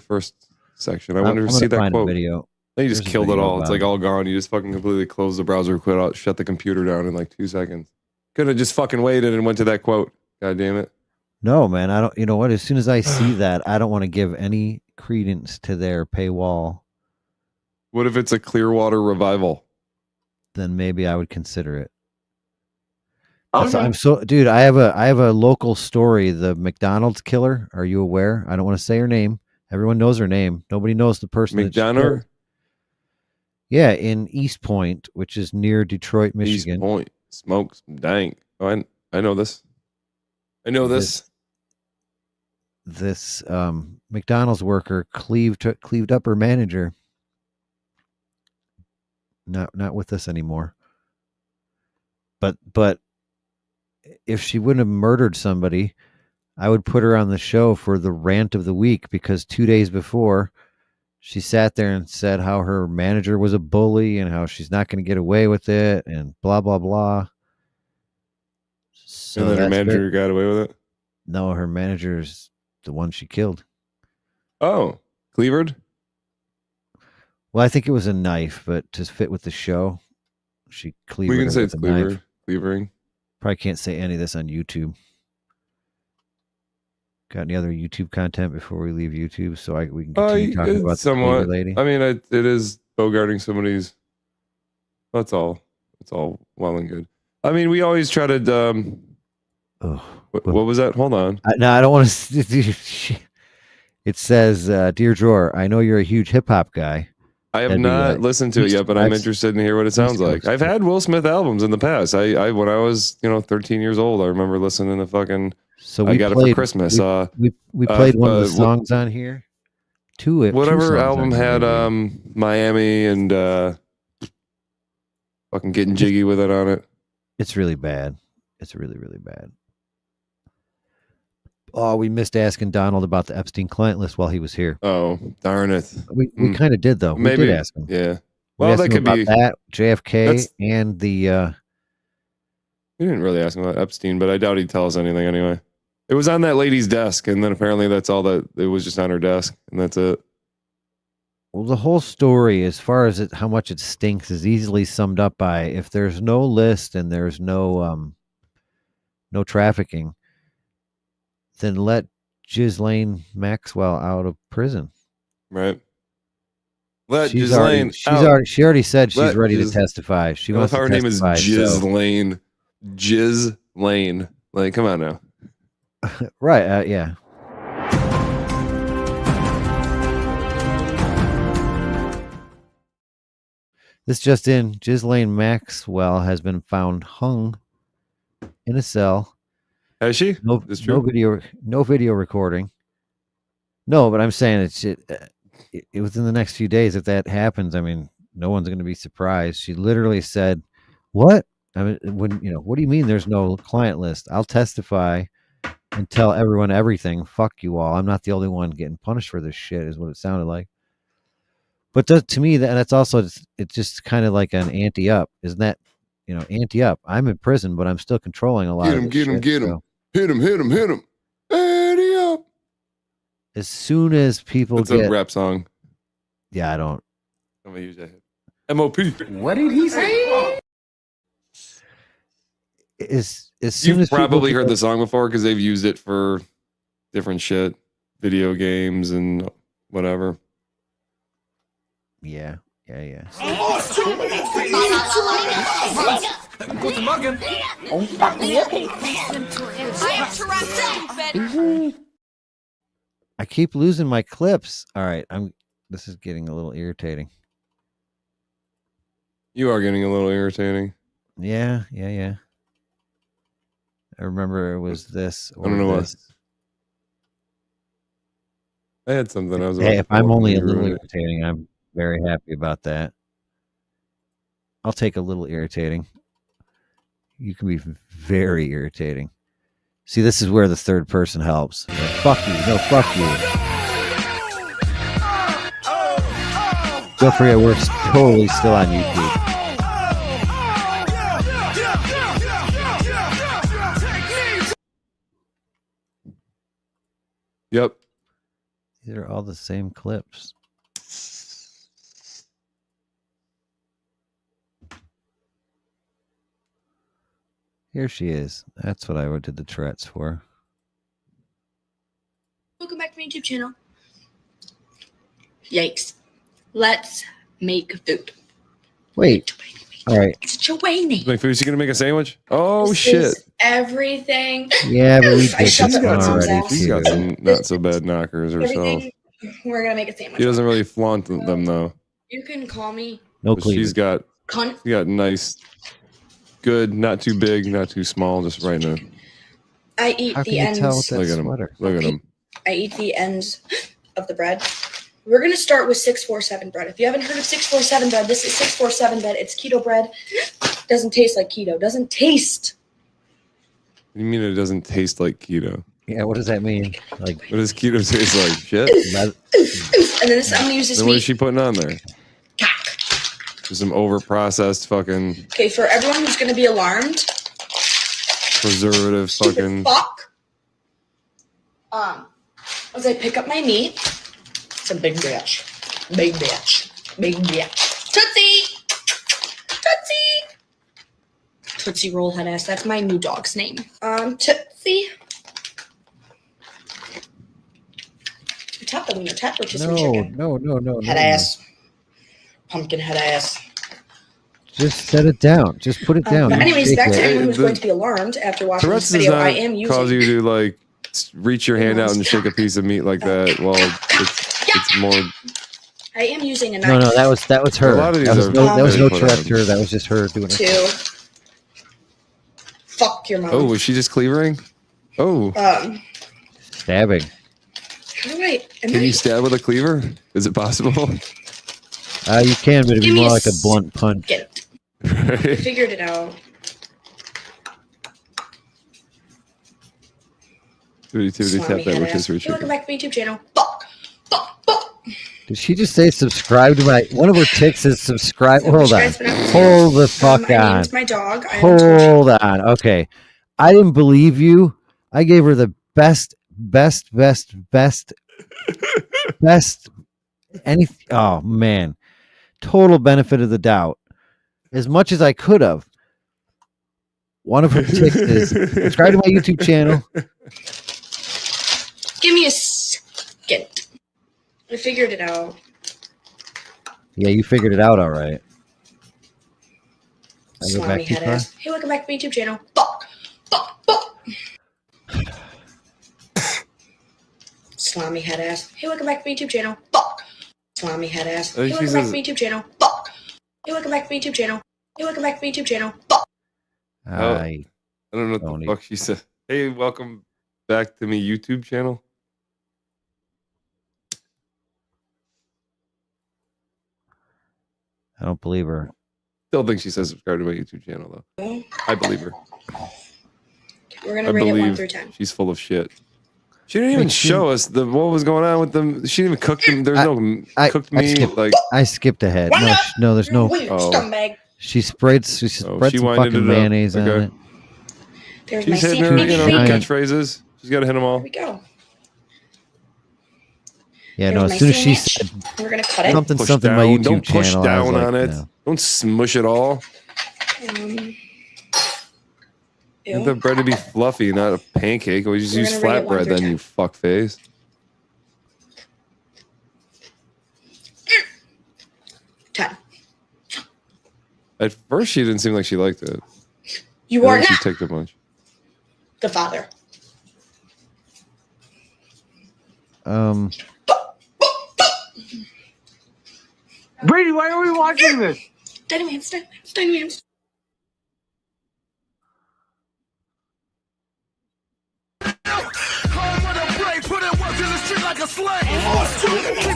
section. I I'm- wanted I'm to gonna see that find a quote. video. Then you just There's a killed it video all. It's about like it. all gone. You just fucking completely closed the browser, quit out, shut the computer down in like 2 seconds. Could have just fucking waited and went to that quote. God damn it. No, man, I don't. You know what? As soon as I see that, I don't want to give any credence to their paywall. What if it's a Clearwater revival? Then maybe I would consider it. Okay. I'm so, dude. I have a local story. The McDonald's killer. Are you aware? I don't want to say her name. Everyone knows her name. Nobody knows the person. that she McDonough? killed. Yeah, in East Point, which is near Detroit, Michigan. East Point. Smokes. Dang. Oh, I know this. I know this. This McDonald's worker cleaved up her manager. Not with us anymore. But if she wouldn't have murdered somebody, I would put her on the show for the rant of the week, because 2 days before she sat there and said how her manager was a bully and how she's not going to get away with it and blah, blah, blah. So and then her manager got away with it? No, her manager's the one she killed. Oh, cleavered? Well, I think it was a knife, but to fit with the show, she cleavered. We can her say with it's a cleavered. knife. Cleavering. Probably can't say any of this on YouTube. Got any other YouTube content before we leave YouTube, so we can continue talking about somewhat, the lady? I mean, it is bogarting somebody's. That's all. It's all well and good. I mean, we always try to. What was that? Hold on. No, I don't want to. It says, "Dear Drawer, I know you're a huge hip hop guy." I have not listened to it yet, but I'm interested in hear what it sounds like. I've had Will Smith albums in the past. I when I was 13 years old, I remember listening to fucking. So I got it for Christmas. We played one of the songs on here. Whatever album had Miami and fucking Getting Jiggy with it on it. It's really bad. It's really, really bad. Oh, we missed asking Donald about the Epstein client list while he was here. Oh, darn it. We kind of did, though. Maybe. We did ask him. Yeah. We Well, asked that him could about be that, JFK, and the. We didn't really ask him about Epstein, but I doubt he'd tell us anything anyway. It was on that lady's desk, and then apparently that's all that it was, just on her desk, and that's it. Well, the whole story, as far as how much it stinks, is easily summed up by if there's no list and there's no trafficking, then let Ghislaine Maxwell out of prison. Right. Let She Ghislaine already said she's ready to testify. She wants to her name is testify, Ghislaine. Ghislaine. Like, come on now. Right, yeah. This just in, Ghislaine Maxwell has been found hung in a cell. Has she? No video recording. No, but I'm saying it within the next few days, if that happens, I mean, no one's going to be surprised. She literally said, "What? I mean, what do you mean there's no client list? I'll testify and tell everyone everything. Fuck you all. I'm not the only one getting punished for this shit," is what it sounded like. But to me, that's also, it's just kind of like an ante-up. Isn't that, ante-up? I'm in prison, but I'm still controlling a lot of this shit. Get him. Hit him. Ante up. As soon as people It's a rap song. Yeah, I don't. I'm going to use that. MOP. What did he say? As soon You've as probably heard the song before because they've used it for different shit, video games and whatever. Yeah. I keep losing my clips. All right, this is getting a little irritating. You are getting a little irritating. Yeah. I remember it was this. I don't know what. I had something. Hey, if I'm only a little irritating, I'm very happy about that. I'll take a little irritating. You can be very irritating. See, this is where the third person helps. Fuck you. No, fuck you. Don't forget, we're totally still on YouTube. Yep. These are all the same clips. Here she is. That's what I did the Tourette's for. Welcome back to my YouTube channel. Yikes. Let's make food. Wait. All right. It's Joanne. Make food. Is she gonna make a sandwich? Oh This shit! is everything. Yeah, but we did I this shut the one doors already off. She's got some not so bad knockers herself. Everything. We're gonna make a sandwich. She doesn't really flaunt them though. You can call me No But cleavage. she's got nice, good, not too big, not too small, just right in a. I eat How can the you tell ends. with that Look at him. sweater? Look at him. I eat the ends of the bread. We're gonna start with 647 bread. If you haven't heard of 647 bread, this is 647 bread. It's keto bread. Doesn't taste like keto. Doesn't taste. You mean it doesn't taste like keto? Yeah, what does that mean? Like, what does keto taste like? Shit. And then this, I'm gonna use this Then what is meat. she putting on there? Just some over-processed fucking Okay, for everyone who's gonna be alarmed, preservative fucking. fuck. As I pick up my meat, it's a big bitch. Big bitch. Big bitch. Tootsie! Tootsie! Tootsie Roll head ass. That's my new dog's name. Tootsie. Tap the wiener. Tap rotisserie chicken. no. Head ass. Pumpkin head ass. Just set it down. Just put it down. But Don't anyways, shake back to it. anyone who's going to be alarmed after watching Tourette's this does video, I not am using. cause you to like reach your hand out and shake a piece of meat like that. Well, it's more. I am using a knife. No, that was her. A lot of these that was are no very put Tourette's on. her. That was just her doing it. To fuck your mom. Oh, was she just cleavering? Oh, Stabbing. How do I? can you stab with a cleaver? Is it possible? You can, but it'd be Give me more a like a blunt punch. Get it. I figured it out. Tibbity Salami tap that head ass. rotisserie Hey, welcome chicken. back to my YouTube channel. Fuck. Did she just say subscribe to my? One of her ticks is subscribe. So Hold which on. guy's been up to? Hold the fuck I on. named my dog. I haven't told you. Hold on. Okay. I didn't believe you. I gave her the best. Any. Oh man. Total benefit of the doubt. As much as I could have. One of her ticks is subscribe to my YouTube channel. Give me a second. I figured it out. Yeah, you figured it out all right. I go Salami back too head far. ass. Hey, welcome back to my YouTube channel. Fuck. Salami head ass. Hey, welcome back to my YouTube channel. Fuck. Salami head ass. I Hey, think welcome she back to says- my YouTube channel. Fuck. Hey, welcome back to my YouTube channel. Hey, welcome back to my YouTube channel. Fuck. I don't know what the fuck she said. Hey, welcome back to me YouTube channel. I don't believe her. Still think she says subscribe to my YouTube channel though. I believe her. We're I gonna rate it 1 believe through 10. she's full of shit. She didn't even show us what was going on with them. She didn't even cook them. There's no cooked meat. I skipped ahead. No, there's no. Scumbag. She spread some she fucking winded it up. mayonnaise on Okay. it. There's my She's hitting her, secret ingredient. catchphrases. She's got to hit them all. Here we go. Yeah, There's no. my As soon as she sandwich. said We're gonna cut it. something Push something down. my YouTube Don't push channel, down I was on like, it. no. Don't smush it all. Ew. Want the bread to be fluffy, not a pancake. We just We're use gonna rate it 1 flatbread through then, 10. you fuckface. 10. At first, she didn't seem like she liked it. You And are then she not took a bunch. the father. Brady, why are we watching this? Dynamite. Dynamite. Put in work in the street like a slave.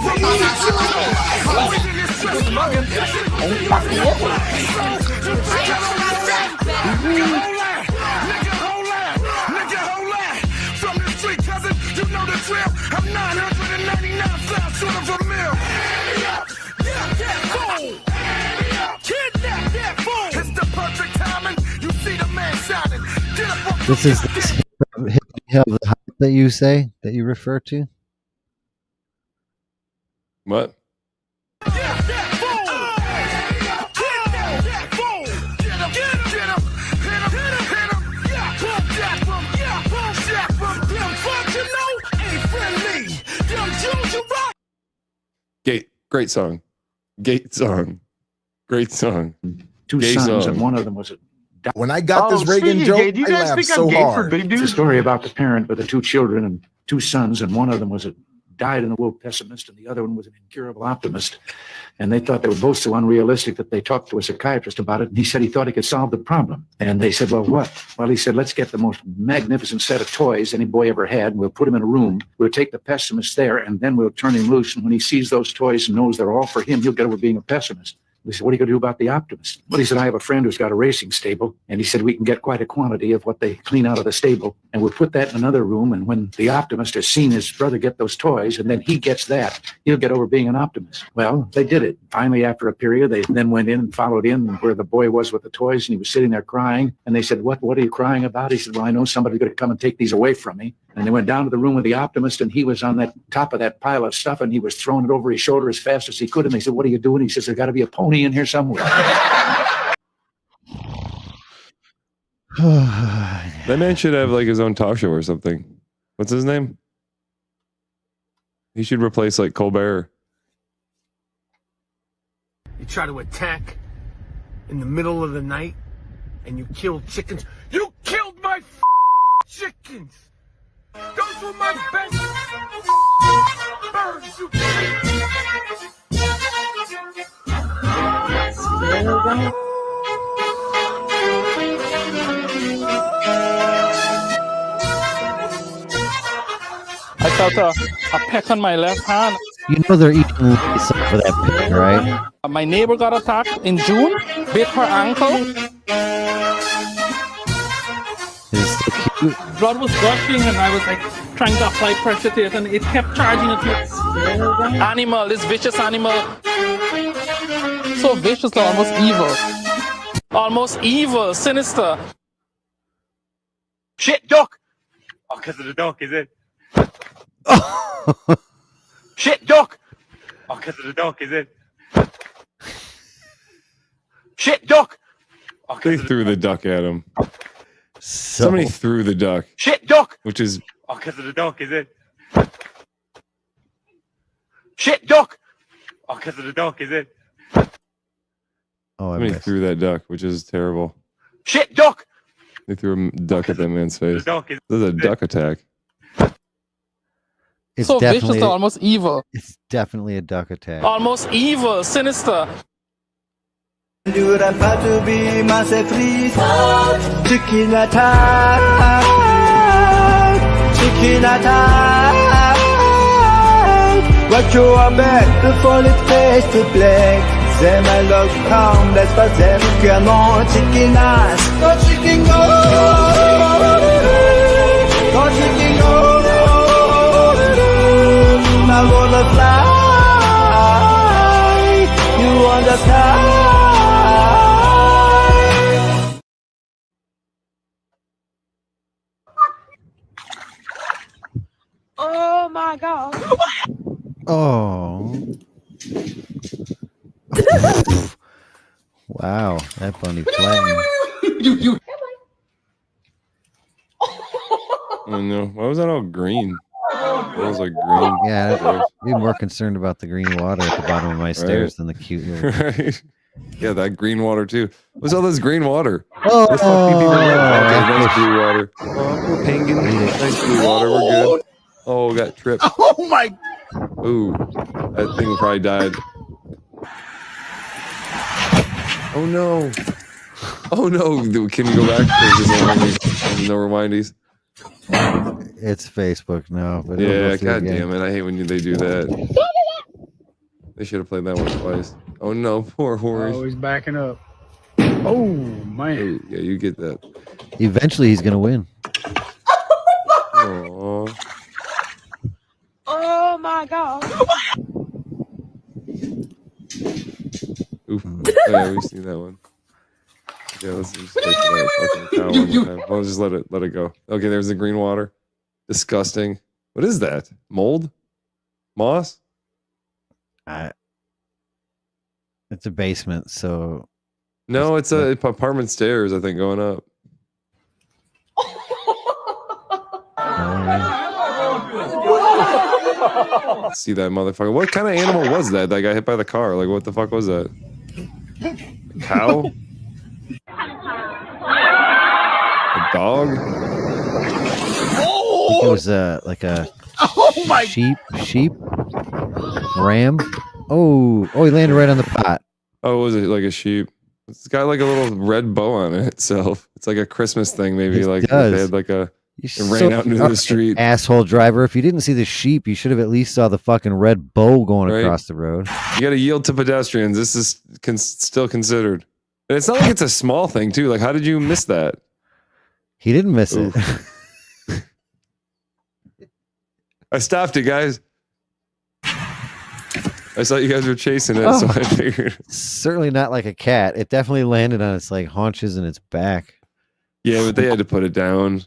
From the street, cousin, you know the drill. I'm 999 cents short of a mil. Get that fool. Kidnap that fool. It's the perfect timing. You see the man shining. Get up off This is the hype that you say that you refer to. What? Great song. Great song. Great song. Two Gay sons, song. and one of them was a. When I got this Reagan joke, do you I guys laughed think so I'm gay for hard. big dudes? It's a story about the parent with the two children and two sons, and one of them was a dyed-in-the-wool pessimist, and the other one was an incurable optimist. And they thought they were both so unrealistic that they talked to a psychiatrist about it. And he said he thought he could solve the problem. And they said, well, what? Well, he said, let's get the most magnificent set of toys any boy ever had. And we'll put him in a room. We'll take the pessimist there, and then we'll turn him loose. And when he sees those toys and knows they're all for him, he'll get over being a pessimist. We said, what are you going to do about the optimist? Well, he said, I have a friend who's got a racing stable. And he said, we can get quite a quantity of what they clean out of the stable. And we'll put that in another room. And when the optimist has seen his brother get those toys, and then he gets that, he'll get over being an optimist. Well, they did it. Finally, after a period, they then went in and followed in where the boy was with the toys. And he was sitting there crying. And they said, what are you crying about? He said, well, I know somebody's going to come and take these away from me. And they went down to the room with the optimist, and he was on that top of that pile of stuff, and he was throwing it over his shoulder as fast as he could. And they said, what are you doing? He says, there's got to be a pony in here somewhere. That man should have like his own talk show or something. What's his name? He should replace like Colbert. You try to attack in the middle of the night and you kill chickens. You killed my chickens! Those were my best birds, you I felt a peck on my left hand. You know they're eating Lisa for that pig, right? My neighbor got attacked in June, bit her ankle. Is it still cute? Blood was gushing, and I was like trying to apply pressure to it, and it kept charging at me. Animal, this vicious animal. So vicious, almost evil. Almost evil, sinister. Shit, duck! Oh, because of the duck, is it? Shit, duck! Oh, because of the duck, is it? Shit, duck! Oh, They threw the duck at him. Somebody threw the duck. Shit, duck! Which is Oh, because of the duck, is it? Shit, duck! Oh, because of the duck, is it? Oh, I somebody missed. threw that duck, which is terrible. Shit, duck! They threw a duck at that man's face. duck is- This is a duck attack. It's So definitely vicious, almost evil. It's definitely a duck attack. Almost evil, sinister. You don't have to be myself, please. Chicken attack, chicken attack. Watch your back before it fades to black. C'est mal le camp, laisse pas dire que mon chicken ass. Quand chicken go, quand chicken go, I wanna fly. You understand? Oh my God. Oh. Wow, that bunny flattened. Oh no! Why was that all green? It was like green. Yeah, I'd be more concerned about the green water at the bottom of my stairs than the cute little. Right. Yeah, that green water too. What's all this green water? Oh, This fucking people nice blue water. Oh, penguin. Nice blue water. We're good. Oh, got tripped. Oh my! Ooh, that thing probably died. Oh no! Oh no! Can you go back? No rewindies. It's Facebook now, but it'll Yeah, go through god again. damn it! I hate when they do that. They should have played that one twice. Oh no, poor horse. Oh, he's backing up. Oh man! Ooh, yeah, you get that. Eventually, he's gonna win. Aww. Oh my God. Oof. Oh, yeah, we've seen that one. Yeah, let's just wait for that fucking cow one more time. I'll just let it go. Okay, there's the green water. Disgusting. What is that? Mold? Moss? It's a basement, so No, it's a apartment stairs, I think, going up. See that motherfucker. What kind of animal was that? That got hit by the car. Like, what the fuck was that? A cow? A dog? I think it was like a Oh my! Sheep, ram. Oh, he landed right on the pot. Oh, was it like a sheep? It's got like a little red bow on it itself. It's like a Christmas thing, maybe. It Like does. they had like it You're ran out into the street. Asshole driver. If you didn't see the sheep, you should have at least saw the fucking red bow going across the road. You got to yield to pedestrians. This is still considered. And it's not like it's a small thing, too. Like, how did you miss that? He didn't miss it. I stopped it, guys. I saw you guys were chasing it, so I figured. Certainly not like a cat. It definitely landed on its like haunches and its back. Yeah, but they had to put it down.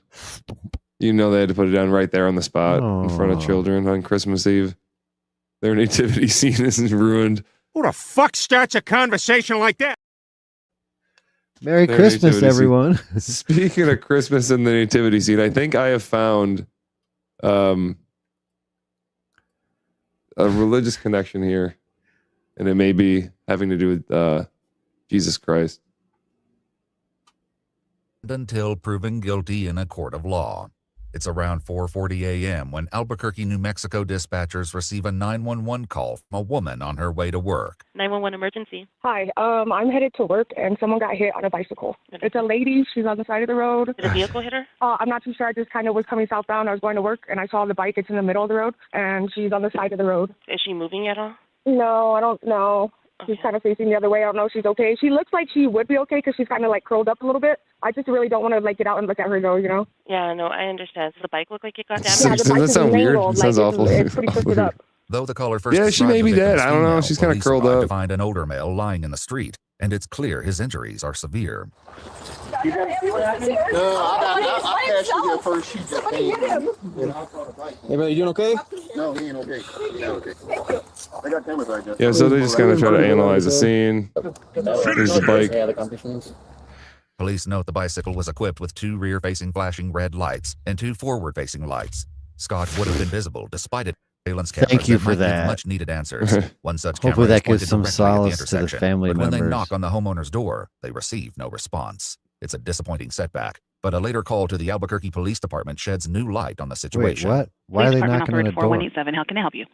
You know, they had to put it down right there on the spot in front of children on Christmas Eve. Their nativity scene is ruined. Who the fuck starts a conversation like that? Merry Their Christmas, nativity everyone. scene. Speaking of Christmas and the nativity scene, I think I have found a religious connection here, and it may be having to do with Jesus Christ. Until proven guilty in a court of law. It's around 4:40 a.m. when Albuquerque, New Mexico dispatchers receive a 911 call from a woman on her way to work. 911 emergency. Hi, I'm headed to work and someone got hit on a bicycle. It's a lady. She's on the side of the road. Did a vehicle hit her? I'm not too sure. I just kind of was coming southbound. I was going to work and I saw the bike. It's in the middle of the road and she's on the side of the road. Is she moving at all? No, I don't know. She's kind of facing the other way. I don't know if she's okay. She looks like she would be okay because she's kind of like curled up a little bit. I just really don't want to like get out and look at her though, you know? Yeah, no, I understand. Does the bike look like it got damaged? Yeah, the bike That is sound weird. mangled. That sounds awful. It's pretty twisted up. Though the caller first Yeah, she described may the be dead. victim's I don't know. female, She's kind of police curled arrived up. to find an older male lying in the street, and it's clear his injuries are severe. No, I passed you here first. She just came. Hey, brother, you doing okay? No, he ain't okay. Yeah, okay. I got cameras right there. Yeah, so they just kind of try to analyze the scene. There's the bike. Police note the bicycle was equipped with 2 rear-facing flashing red lights and 2 forward-facing lights. Scott would have been visible despite it. Thank you for that. Much needed answers. One such camera Hopefully that is gives pointed some directly at solace to the intersection, family but when they members. knock on the homeowner's door, they receive no response. It's a disappointing setback, but a later call to the Albuquerque Police Department sheds new light on the situation. Wait, what? Why are they knocking on the door? 4187. How can I help you?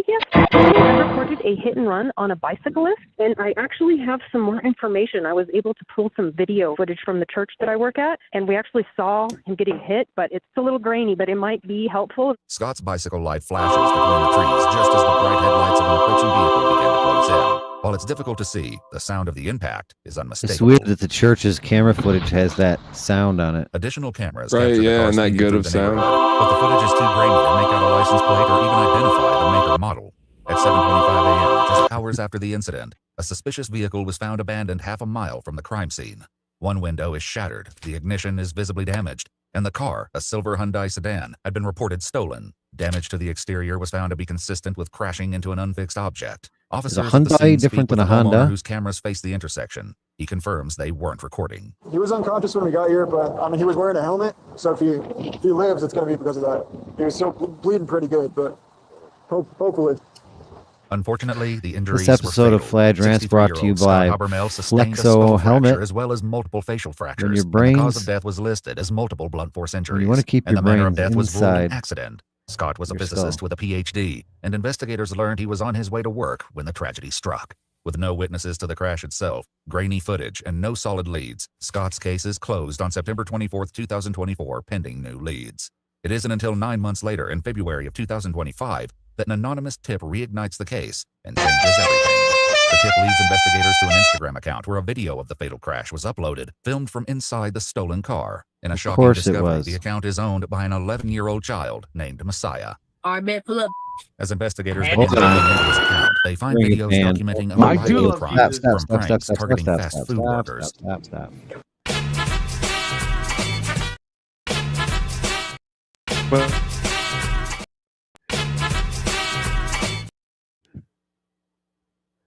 Yes, I reported a hit and run on a bicyclist, and I actually have some more information. I was able to pull some video footage from the church that I work at, and we actually saw him getting hit, but it's a little grainy, but it might be helpful. Scott's bicycle light flashes between the trees just as the bright headlights of an approaching vehicle begin to close in. While it's difficult to see, the sound of the impact is unmistakable. It's weird that the church's camera footage has that sound on it. Additional cameras Right, capture the yeah, car and that speeding good through of the sound. neighborhood, but the footage is too grainy to make out a license plate or even identify the make or model. At 7:25 a.m., just hours after the incident, a suspicious vehicle was found abandoned half a mile from the crime scene. One window is shattered, the ignition is visibly damaged, and the car, a silver Hyundai sedan, had been reported stolen. Damage to the exterior was found to be consistent with crashing into an unfixed object. Officers at the Hyundai scene speak different with than a the homeowner Honda? whose cameras face the intersection. He confirms they weren't recording. He was unconscious when we got here, but I mean, he was wearing a helmet, so if he lives, it's going to be because of that. He was still bleeding pretty good, but hopefully. Unfortunately, the injuries This episode were of Fladge Rants brought to you 63-year-old Scott by Habermel sustained a Flexo skull helmet. fracture as well as multiple facial fractures. When your and the cause brains- of death was listed as multiple blunt force injuries. you wanna keep and your the manner of brains death was ruled an inside accident. Scott was a your physicist skull. with a PhD, and investigators learned he was on his way to work when the tragedy struck. With no witnesses to the crash itself, grainy footage, and no solid leads, Scott's case is closed on September 24, 2024, pending new leads. It isn't until 9 months later, in February of 2025, that an anonymous tip reignites the case and changes everything. The tip leads investigators to an Instagram account where a video of the fatal crash was uploaded, filmed from inside the stolen car. In a Of shocking course it discovery, was. the account is owned by an 11-year-old child named Messiah. All right, man, pull up. As investigators Hold begin on. digging into his account, they find Bring it, videos man. documenting a I variety do of love crimes, Stop, from stop, pranks stop, targeting stop, fast stop, food stop, workers. stop.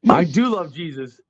I do love Jesus.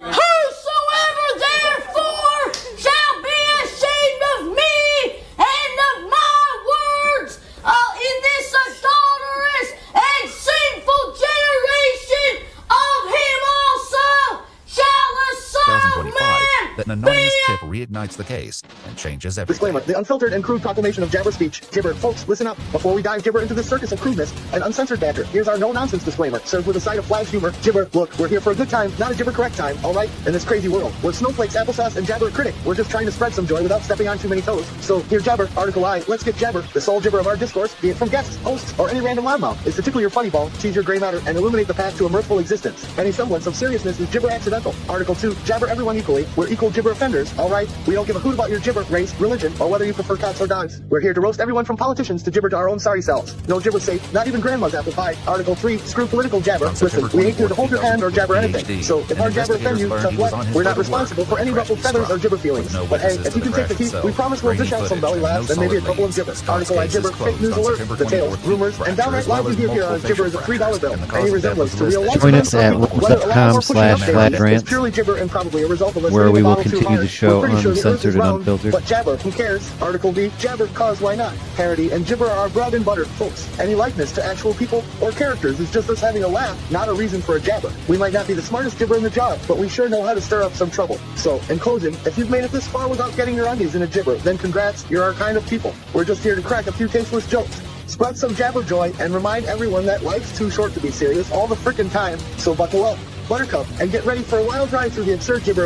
Whosoever therefore shall be ashamed of me and of my words in this adulterous and sinful generation, of him also shall the Son of 2025, Man that an anonymous tip reignites the case and changes everything. Disclaimer, the unfiltered and crude proclamation of Jabber speech. Gibber, folks, listen up. Before we dive Gibber into this circus of crudeness and uncensored banter, here's our no-nonsense disclaimer, served with a side of Fladge humor. Gibber, look, we're here for a good time, not a Gibber-correct time, all right? In this crazy world, where snowflakes, applesauce, and Jabber are critic, we're just trying to spread some joy without stepping on too many toes. So, here Jabber, Article I, let's get Jabber, the sole Gibber of our discourse, be it from guests, hosts, or any random loudmouth, is to tickle your funny bone, tease your gray matter, and illuminate the path to a mirthful existence. Any semblance of seriousness is Gibber accidental. Article 2, Jabber everyone equally. We're equal Gibber offenders, all right? We don't give a hoot about your Gibber, race, religion, or whether you prefer cats or dogs. We're here to roast everyone from politicians to Gibber to our own sorry selves. No Gibber safe, not even grandma's apple pie. Article 3, screw political Jabber. Listen, we ain't here to hold your hand or Jabber anything. So if our Jabber offend you, tough luck. We're not responsible for any ruffled feathers or Gibber feelings. But hey, if you can take the heat, we promise we'll dish out some belly laughs and maybe a couple of Gibbers. Article I Gibber, fake news alert, details, rumors, and downright lies we hear here on Gibber is a $3 bill. Any resemblance to real life Join us at rumors.com/Fladge Rants, purely Gibber and probably a result of us where hitting we the will bottle too continue hard. the show We're pretty sure the earth uncensored is and round, unfiltered. But Jabber, who cares? Article B, Jabber cause why not? Parody and Gibber are our bread and butter, folks. Any likeness to actual people or characters is just us having a laugh, not a reason for a Jabber. We might not be the smartest Gibber in the job, but we sure know how to stir up some trouble. So, in closing, if you've made it this far without getting your undies in a Gibber, then congrats, you're our kind of people. We're just here to crack a few tasteless jokes, spread some Jabber joy, and remind everyone that life's too short to be serious all the frickin' time. So buckle up, buttercup, and get ready for a wild ride through the absurd Gibber